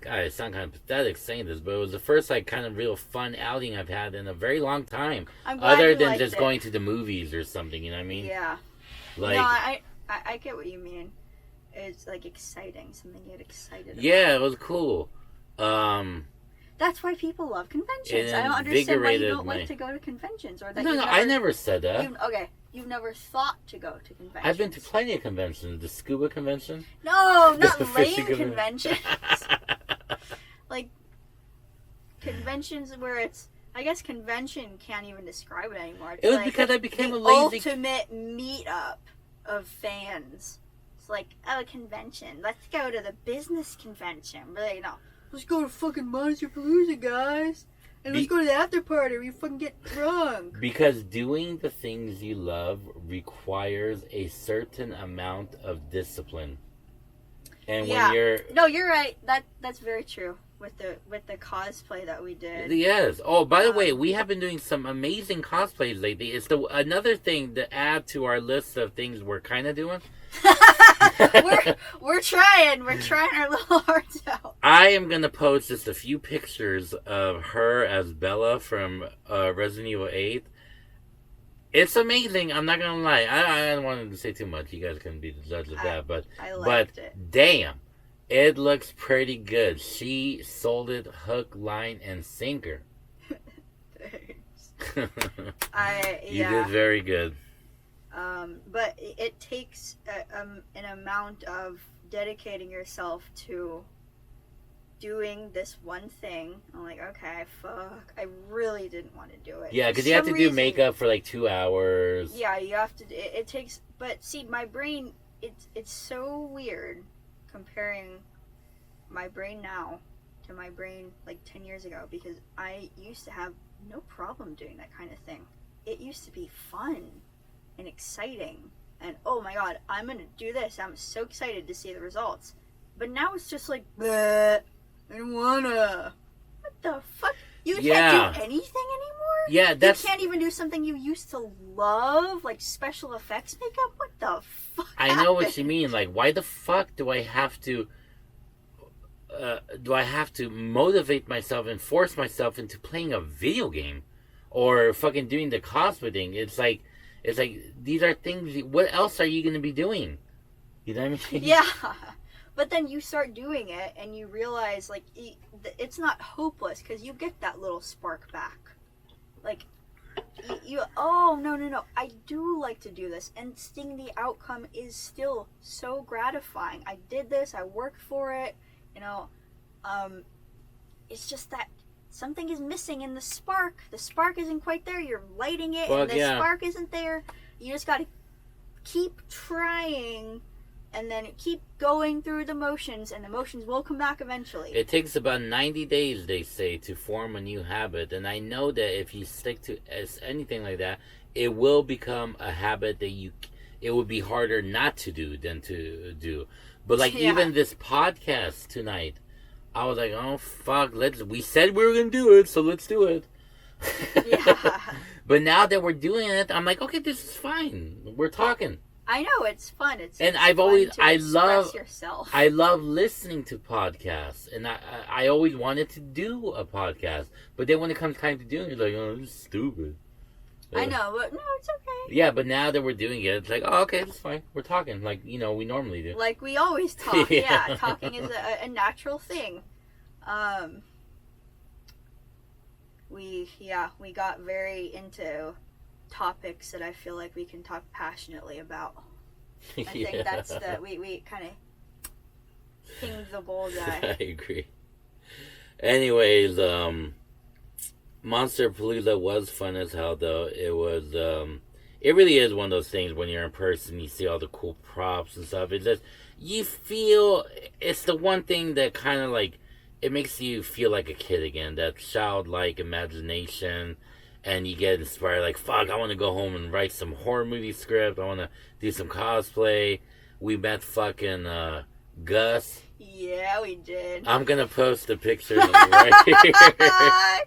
God, I sound kind of pathetic saying this, but it was the first like kind of real fun outing I've had in a very long time. I'm glad Other you than liked just it. going to the movies or something, you know what I mean? Yeah. Like, No, I get what you mean. It's like exciting, something you get excited about. yeah, it was cool. That's why people love conventions. It I don't understand why you invigorated don't my- like to go to conventions, or that No, you've no, I never said that. You've never thought to go to conventions. I've been to plenty of conventions. The scuba convention. No, not The lame fishing conventions. Like conventions where it's. I guess convention can't even describe it anymore. It's It was like because I became the a lazy. ultimate meetup of fans. It's like, oh, a convention. Let's go to the business convention. But like, no, let's go to fucking Monsterpalooza, guys. And let's go to the after party where you fucking get drunk. Because doing the things you love requires a certain amount of discipline. And Yeah. when you're No, you're right. That's very true with the cosplay that we did. yes. Oh, by the way, we have been doing some amazing cosplays lately. It's another thing to add to our list of things we're kind of doing. we're trying our little hearts out. I am gonna post just a few pictures of her as Bella from Resident Evil 8. It's amazing. I'm not gonna lie. I don't want to say too much. You guys can be the judge of that. But I liked it. damn, it looks pretty good. She sold it hook, line, and sinker. Thanks. You did very good. But it takes an amount of dedicating yourself to doing this one thing. I'm like, okay, fuck, I really didn't want to do it. Yeah, because For you have some to do reason- makeup for like 2 hours. Yeah, you have to. It takes. But see, my brain. It's so weird comparing my brain now to my brain like 10 years ago, because I used to have no problem doing that kind of thing. It used to be fun and exciting, and oh my god, I'm gonna do this. I'm so excited to see the results. But now it's just like, bleh, I don't wanna. What the fuck? You Yeah. can't do anything anymore? Yeah, that's. You can't even do something you used to love, like special effects makeup? What the fuck? I know what you happened? mean. Like, why the fuck do I have to? Do I have to motivate myself and force myself into playing a video game, or fucking doing the cosplay thing? It's like these are things. What else are you gonna be doing? You know what I mean? Yeah. But then you start doing it and you realize, like, it's not hopeless because you get that little spark back. Like, oh, no. I do like to do this. And seeing the outcome is still so gratifying. I did this. I worked for it. You know, it's just that something is missing in the spark. The spark isn't quite there. You're lighting it and the spark isn't there. You just got to keep trying. And then keep going through the motions, and the motions will come back eventually. It takes about 90 days, they say, to form a new habit. And I know that if you stick to anything like that, it will become a habit that it would be harder not to do than to do. But like even this podcast tonight, I was like, oh fuck, we said we were gonna do it, so let's do it. Yeah. But now that we're doing it, I'm like, okay, this is fine. We're talking. I know, it's fun. And I love yourself. I love listening to podcasts, and I always wanted to do a podcast, but then when it comes time to doing it, you're like, oh, this is stupid. I know, but no, it's okay. Yeah, but now that we're doing it, it's like, oh, okay, that's fine. We're talking like we normally do. Like we always talk. Yeah. Yeah, talking is a natural thing. We got very into topics that I feel like we can talk passionately about. I think that's we kind of pinged the bullseye. I agree. Anyways, Monsterpalooza was fun as hell, though. It was, it really is one of those things when you're in person, you see all the cool props and stuff. It's just, you feel, it's the one thing that kind of like, it makes you feel like a kid again. That childlike imagination. And you get inspired, like, fuck, I want to go home and write some horror movie script. I want to do some cosplay. We met fucking Gus. Yeah, we did. I'm gonna post the picture right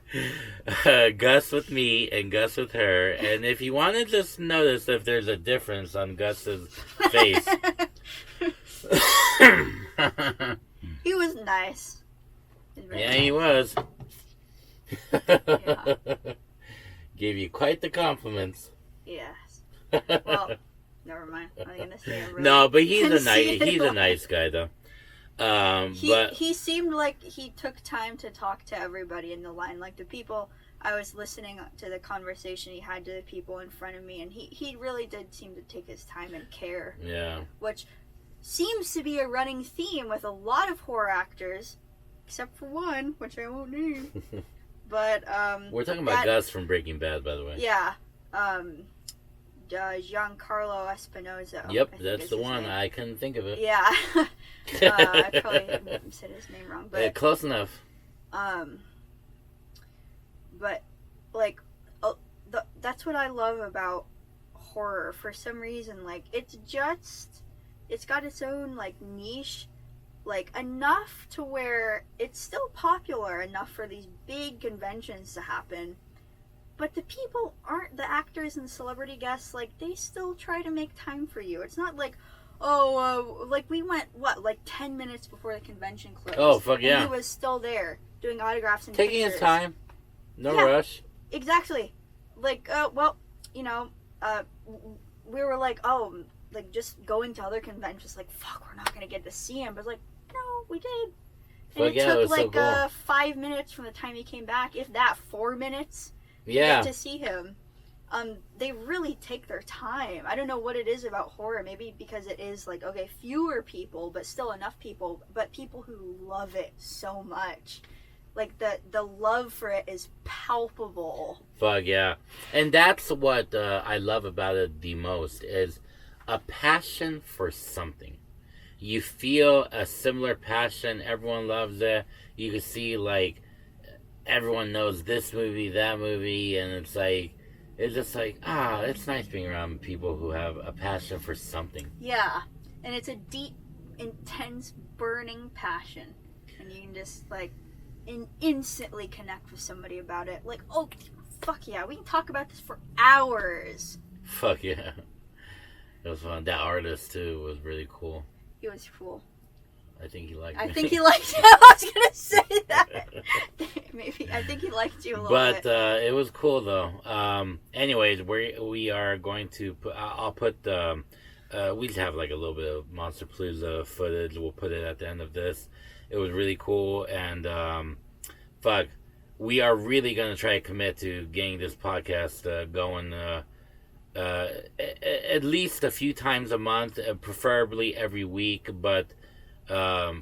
here. Gus with me and Gus with her. And if you want to just notice if there's a difference on Gus's face. He was nice. Yeah, he was. Yeah. Gave you quite the compliments. Yes. Well, never mind. I was gonna say I really No, but he's conceited a nice guy though. But he seemed like he took time to talk to everybody in the line, like the people. I was listening to the conversation he had to the people in front of me, and he really did seem to take his time and care. Yeah. Which seems to be a running theme with a lot of horror actors, except for one, which I won't name. But we're talking about Gus from Breaking Bad, by the way. Yeah. Giancarlo Espinosa. Yep, that's the one. Name. I couldn't think of it. Yeah. I probably said his name wrong, but close enough. But like, that's what I love about horror. For some reason, like it's got its own like niche, like enough to where it's still popular enough for these big conventions to happen. But the people aren't, the actors and celebrity guests, like, they still try to make time for you. It's not like, like, we went, like 10 minutes before the convention closed. Oh, fuck yeah. And he was still there, doing autographs and taking pictures. His time. No rush. Exactly. Like, we were like, like, just going to other conventions, like, fuck, we're not going to get to see him. But, like, no, we did. And it took, like, so cool. 5 minutes from the time he came back, if that, 4 minutes. Yeah. To see him. They really take their time. I don't know what it is about horror. Maybe because it is like, okay, fewer people, but still enough people, but people who love it so much. Like the love for it is palpable. Fuck yeah. And that's what I love about it the most is a passion for something. You feel a similar passion. Everyone loves it. You can see like everyone knows this movie, that movie, and it's just like, it's nice being around people who have a passion for something. Yeah, and it's a deep, intense, burning passion, and you can just, like, instantly connect with somebody about it. Like, oh, fuck yeah, we can talk about this for hours. Fuck yeah. It was fun. That artist, too, was really cool. He was cool. I think he liked me. I think he liked you. I was going to say that. Maybe. I think he liked you a little bit. But it was cool, though. Anyways, we are going to put... I'll put... we just have like a little bit of Monsterpalooza footage. We'll put it at the end of this. It was really cool. And, we are really going to try to commit to getting this podcast going at least a few times a month, preferably every week. But...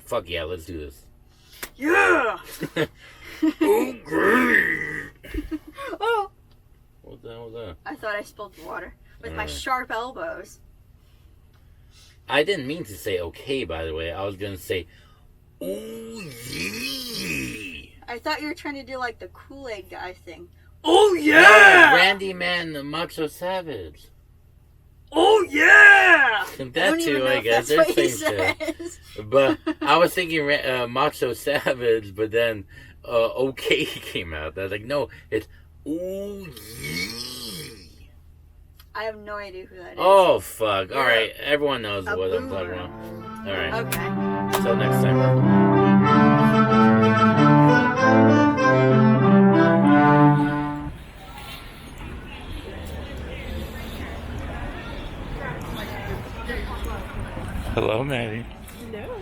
fuck yeah, let's do this. Yeah! Oh, great! Oh! What the hell was that? I thought I spilled water with my sharp elbows. I didn't mean to say okay, by the way. I was going to say, oh, yeah! I thought you were trying to do like the Kool-Aid guy thing. Oh, yeah! Randy Man, Macho Savage. Oh yeah! That too, I guess. They're same shit. But I was thinking Macho Savage, but then OK came out. I was like, no, it's oh yeah. I have no idea who that is. Oh fuck! All right, everyone knows what I'm talking about. All right. Okay. Till next time. Hello, Maddie. Hello.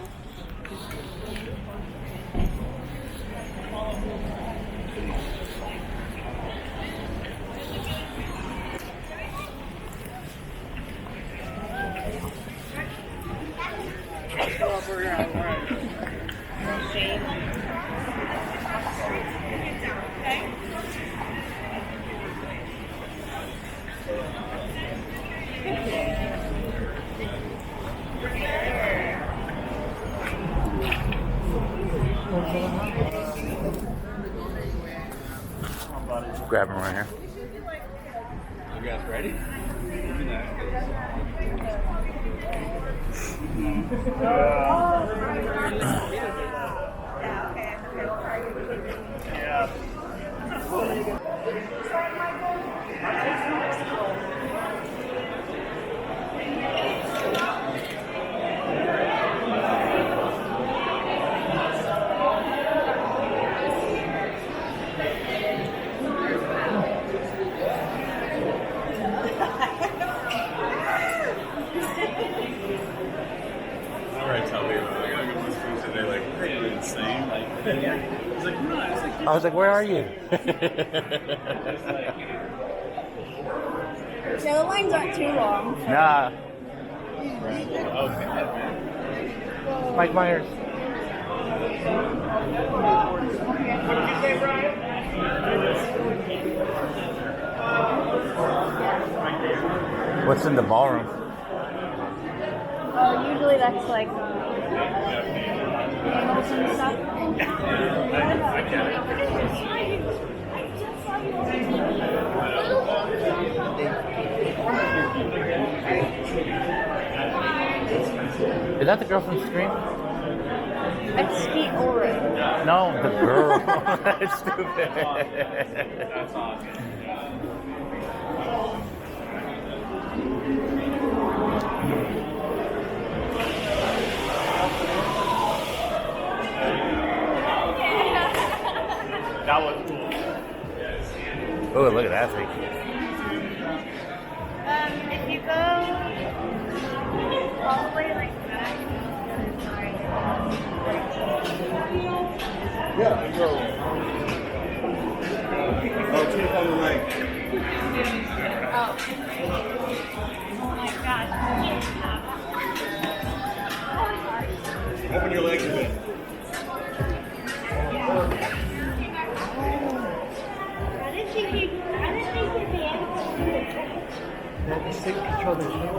Grab him right here. You guys ready? Alright, tell me, I gotta go Monsterpalooza. They're like, are you insane? Like, I was like, no, I was like, I was like, where are you? Yeah, the lines aren't too long. Nah. okay. Mike Myers. What did you say, Brian? What's in the ballroom? Oh, usually that's like animals and stuff. I get it. Is that the girl from Scream? That's Skeet Ulrich. No, the girl. That's stupid. That's awesome. That was cool. Oh, look at that thing. If you go all the way like back, Yeah, I go. Oh, 2 o'clock in the night. oh my god. Open your legs a bit. Let's take control of the show.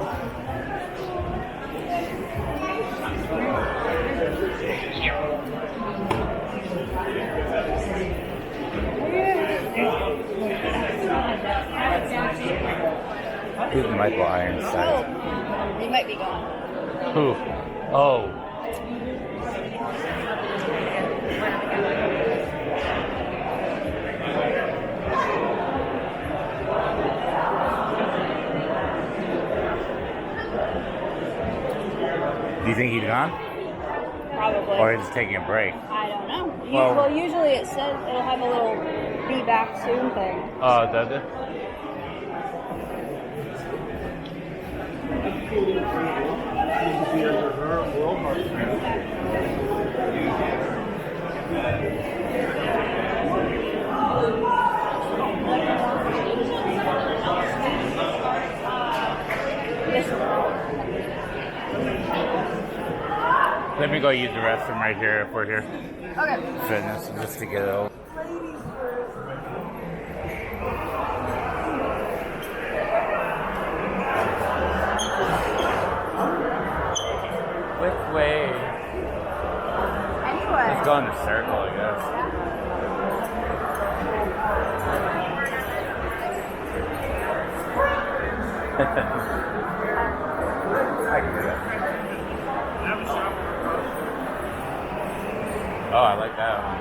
Who's Michael Ironside? Oh, he might be gone. Who? Oh. Do you think he's gone? Probably. Or he's taking a break? I don't know. Well- Usually it says it'll have a little be back soon thing. Oh, does it? Let me go use the restroom right here if we're here. Okay. Fitness, just to get it over. Which way? Anyway. Let's go in the circle, I guess. I can do that. Oh, I like that one.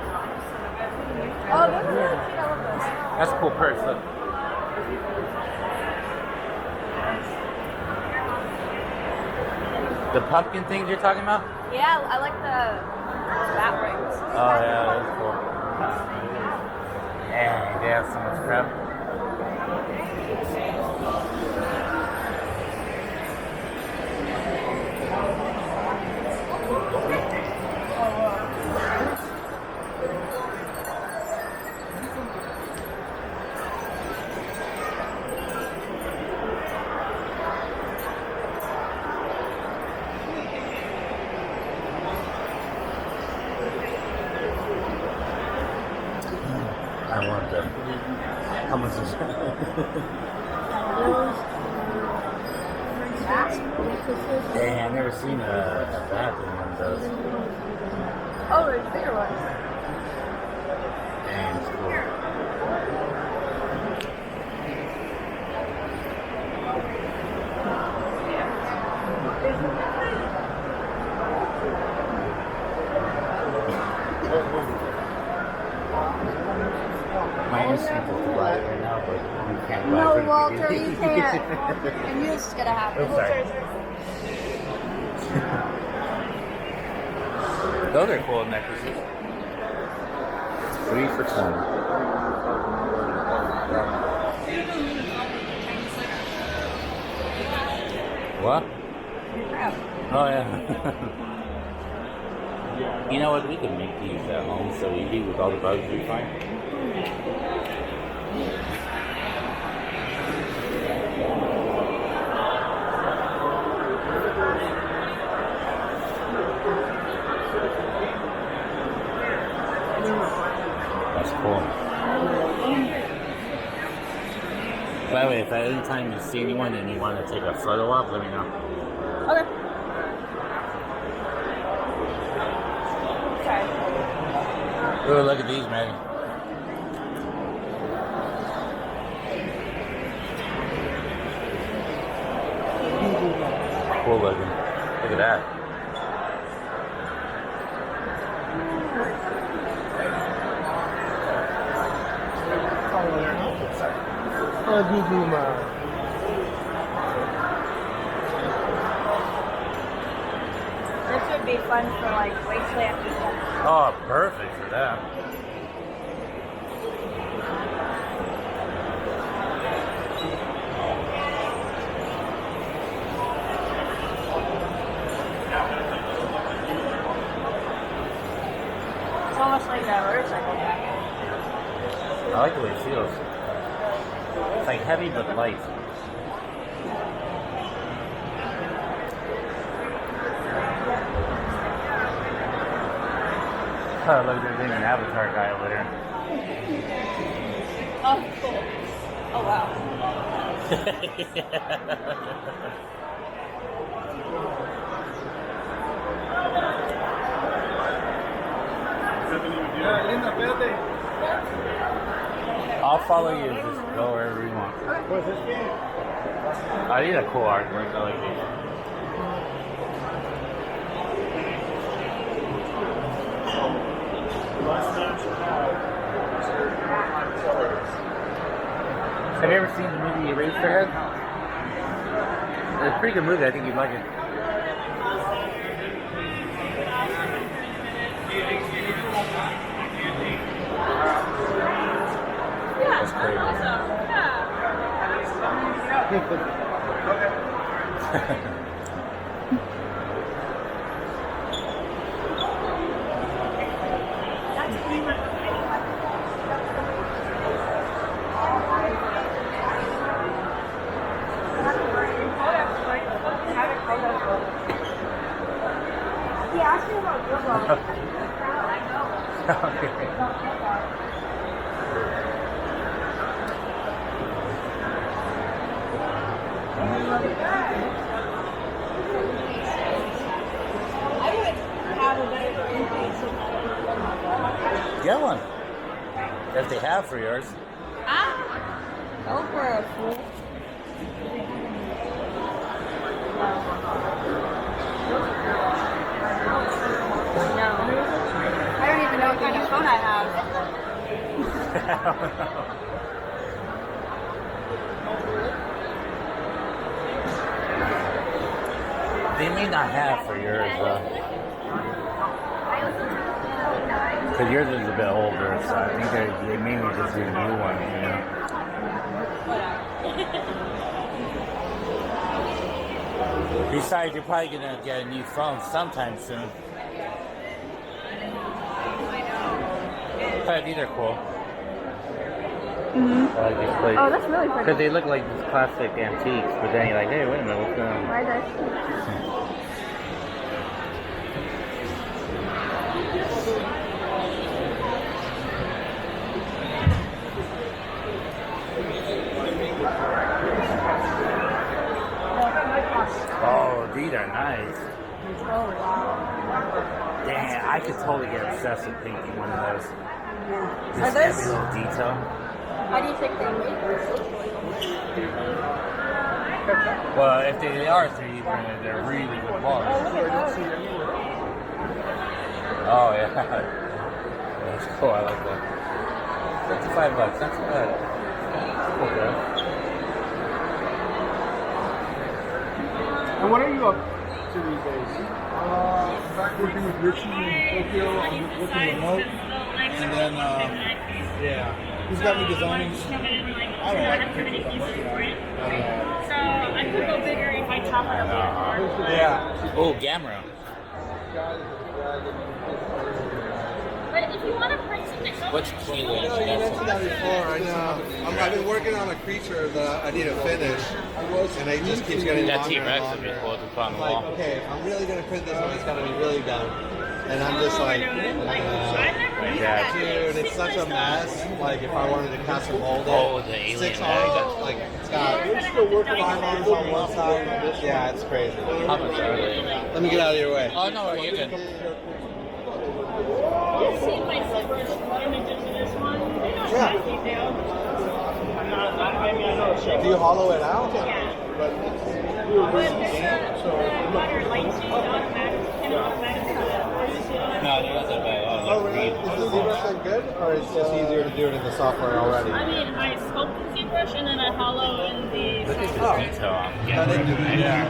Oh, those are really cute. I love those. That's a cool purse, look. The pumpkin things you're talking about? Yeah, I like the bat rings. Oh yeah, that's cool. Yeah, they have so much crap. I want them. How much is that? Dang, I've never seen a bat in one of those. Oh, there's bigger ones. Dang, it's cool. My instinct is to buy it right now, but you can't buy No, it. Walter, you can't. I knew this was gonna happen. Oops, sorry. Those are cool necklaces. 3 for 20. What? Oh yeah. You know what? We could make these at home so easy with all the bugs we find. That's cool. By the way, if at any time you see anyone and you want to take a photo of, let me know. Okay. Oh, look at these, man. Cool looking. Look at that. This would be fun for like wasteland people. Oh, perfect for that. It's almost like a motorcycle jacket. I like the way it feels. It's like heavy but light. Oh, look, there's even an avatar guy over there. Oh, cool. Oh, wow. I'll follow you. Just go wherever you want. I need a cool artwork. I like these. Have you ever seen the movie Eraserhead? It's a pretty good movie. I think you'd like it. That's crazy. He asked me about Google. I would have a better increase. Get one. If they have for yours. Oh, for a fool. No. I don't even know what kind of phone I have. They may not have for yours, though. Because yours is a bit older, so I think they mainly just do new ones, you know. Besides, you're probably gonna get a new phone sometime soon. But these are cool. Mm-hmm. I like these plates. Oh, that's really pretty. Because they look like these classic antiques, but then you're like, hey, wait a minute, what's going on? Why does Oh, these are nice. Damn, I could totally get obsessed with painting one of those. Are Just those- every little detail. How do you think they made? Well, if they are 3D printed, they're really good quality. Oh, yeah. That's cool, I like that. $55. That's bad. Okay. And what are you up to these days? Working with Richie in Tokyo. I'm working remote. And then, yeah, he's got me designing. I don't like the pictures I'm working on. So I could go bigger if I chop it up. Yeah. Oh, Gamera. But if you want to print something, What's You mentioned that before. I've been working on a creature that I need to finish, and it just keeps getting That longer and T-Rex would be longer. cool to put on the Like, wall. okay, if I'm really gonna print this one, it's gotta be really done. And I'm just like, dude, it's such a mess. Like, if I wanted to cast a mold, Oh, the alien 6 egg. arms, like it's got 5 arms on one side. Yeah, it's crazy. How much are they? Let me get out of your way. Oh, no, you're good. I've seen my ZBrush image into this one. They don't Yeah. have detail. Do you hollow it out? But there's the butter light sheet automatic. No, they're not that bad. Oh, really? Is the ZBrush like good, or it's just easier to do it in the software already? I mean, I sculpt the ZBrush and then I hollow in the Look at software. the detail on No, they do. Yeah.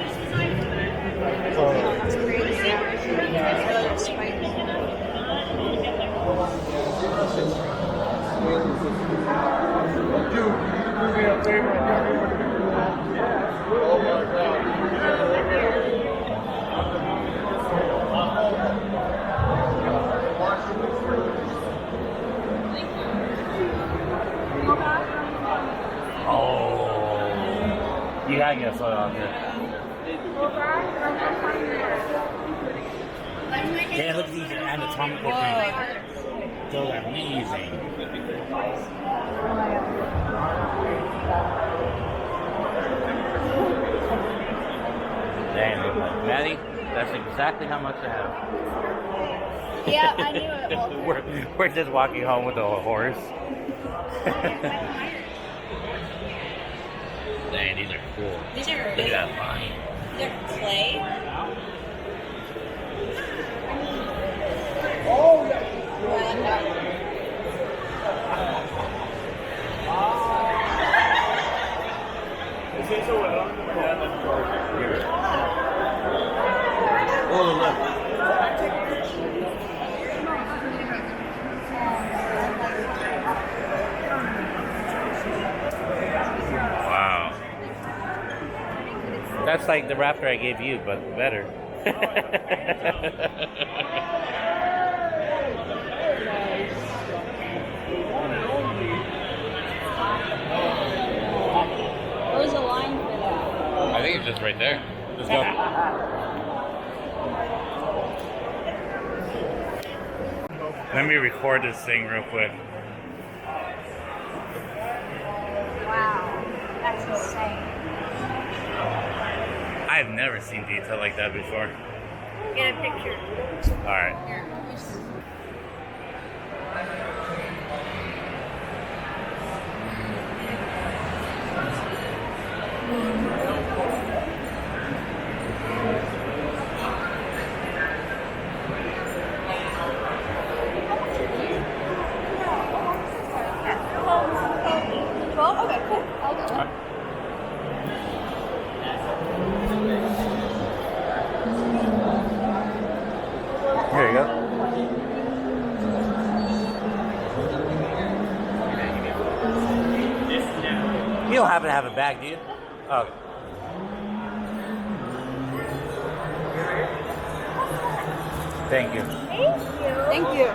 It's designed for that. Totally. Do me a favor. Oh my God. Oh. You gotta get a photo on here. Yeah, look at these anatomical things. Those are amazing. Damn, Maddie, that's exactly how much I have. Yeah, I knew it. we're just walking home with a horse. Dang, these are cool. These are Look at that line. they're clay. Oh, yeah. Oh, look. Wow. That's like the raptor I gave you, but better. Where's the line for that? I think it's just right there. Let's go. Let me record this thing real quick. Wow, that's insane. I've never seen detail like that before. Get a picture. Alright. Here. Well, okay, cool. I'll do that. Here you go. You don't happen to have a bag, do you? Oh. Thank you. Thank you.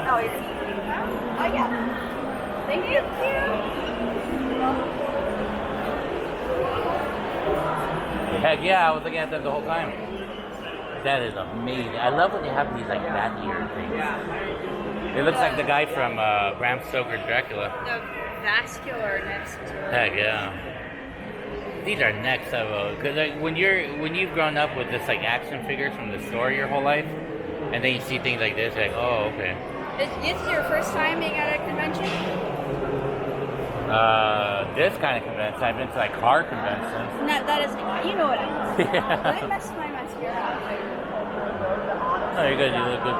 Oh, you're oh yeah. Thank you. Heck yeah, I was looking at them the whole time. That is amazing. I love when they have these like bat ear things. It looks like the guy from Bram Stoker's Dracula. The vascular next to it. Heck yeah. These are next level. Cause like when you've grown up with this like action figures from the store your whole life, and then you see things like this, like oh okay. This is your first time being at a convention? This kind of convention. I've been to like car conventions. No, that is, you know what I mean. Yeah. Did I mess my mascara up? No, you're good. You look good.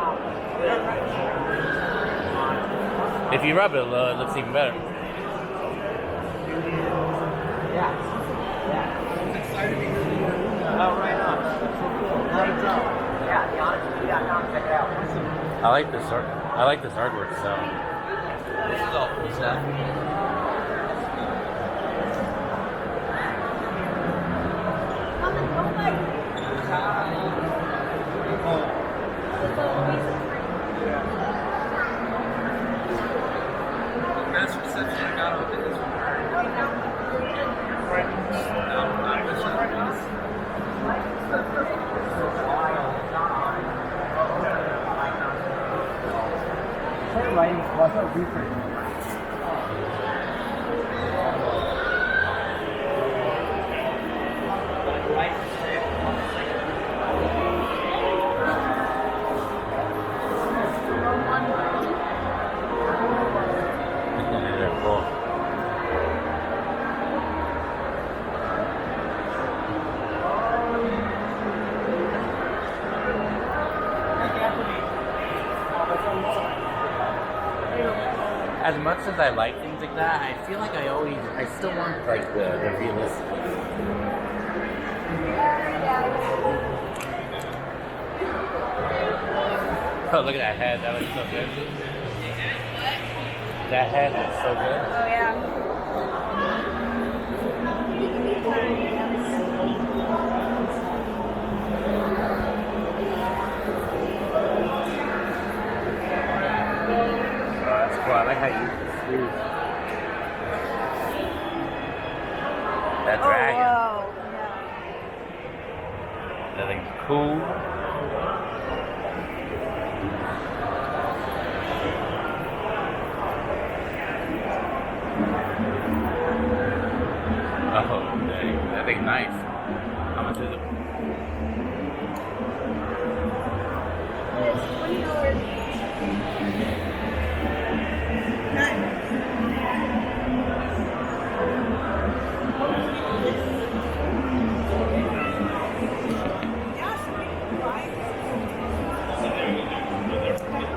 If you rub it, it looks even better. Oh, right on. That's so cool. Not a job. I like this art. I like this artwork. So. This is all cool stuff. Master reception, I got on this They're cool. As much as I like things like that, I feel like I still want like the realistic. Oh, look at that head. That looks so good. That head looks so good. Oh yeah. Oh, that's cool. I like how you use the sleeve. That dragon. Oh, whoa. That thing's cool. Oh, dang. That thing's nice. How much is it?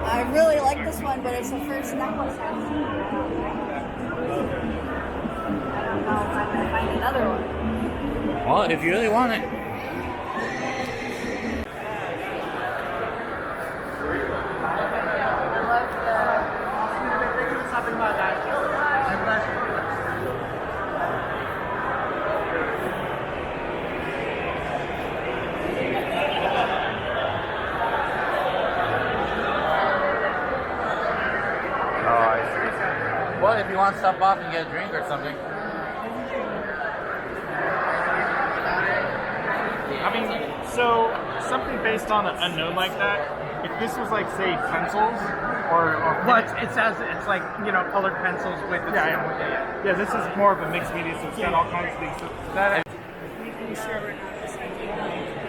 I really like this one, but it's the first necklace I've seen. I don't know if I'm gonna find another one. Well, if you really want it. Well, if you want to stop off and get a drink or something. I mean, so something based on a gnome like that. If this was like, say, pencils or Well, it's like, you know, colored pencils with the yeah, this is more of a mixed media, so it's got all kinds of things. So that Making sure we're not recycling.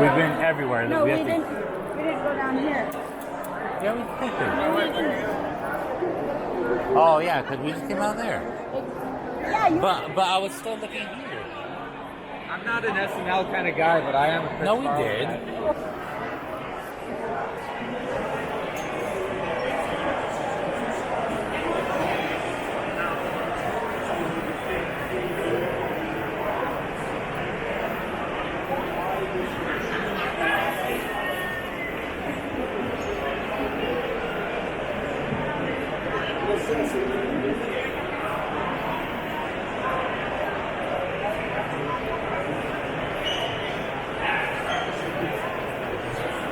We've been everywhere. No, we have to- didn't. We didn't go down here. Yeah, we did. No, we didn't. Oh, yeah, because we just came out there. Yeah, you. But I was still looking here. I'm not an SNL kind of guy, but I am a Chris No, we Farley did. guy.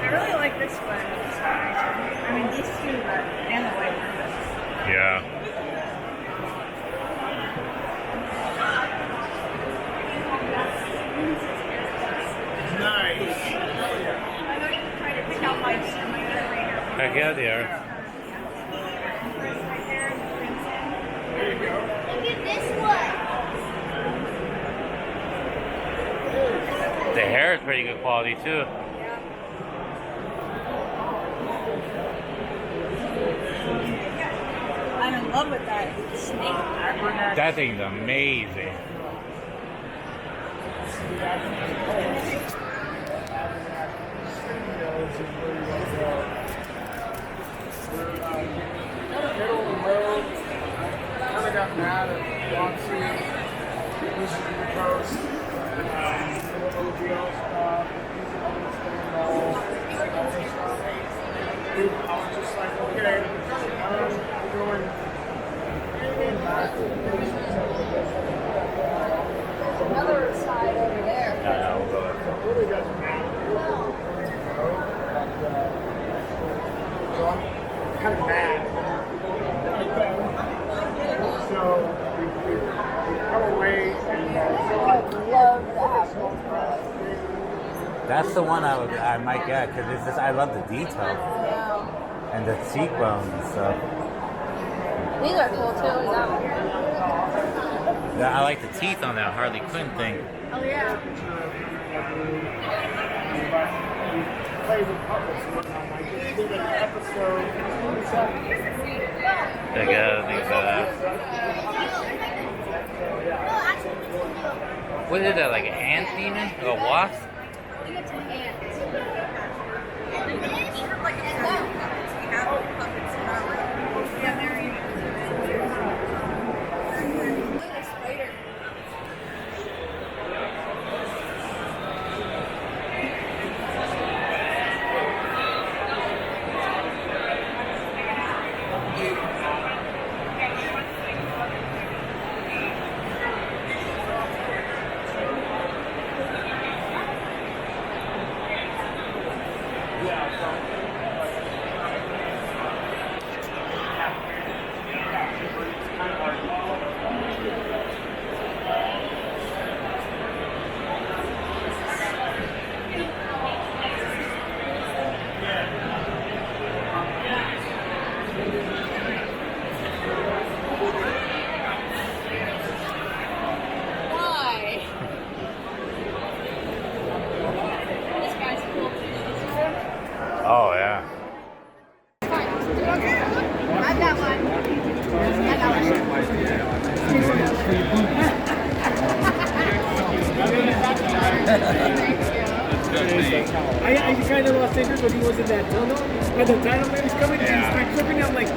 I really like this one. I mean, these two, but and the white one. Yeah. nice. I'm going to try to pick out my other reader. Heck yeah, they are. Right there, the crimson. There you go. Look at this one. The hair is pretty good quality, too. I'm in love love with that snake. That thing's amazing. Middle of the road. Kind of got mad at Roxy, pushing the coast, OGL stuff, using all this thing and all this stuff. Dude, I was just like, okay, I'm going back. Another side over there. It really doesn't matter. So I'm kind of mad. So we come away and Love that. That's the one I might get because it's just I love the detail and the cheekbones and stuff. These are cool too. Yeah, I like the teeth on that Harley Quinn thing. Oh yeah. play with puppets and whatnot. Like, they did an episode. I gotta think about that. What is that, like an ant demon? Or a wasp? I think it's an ant. Oh, yeah. I got one. I kind of lost interest when he was in that tunnel. When the title man is coming, and he starts flipping. I'm like,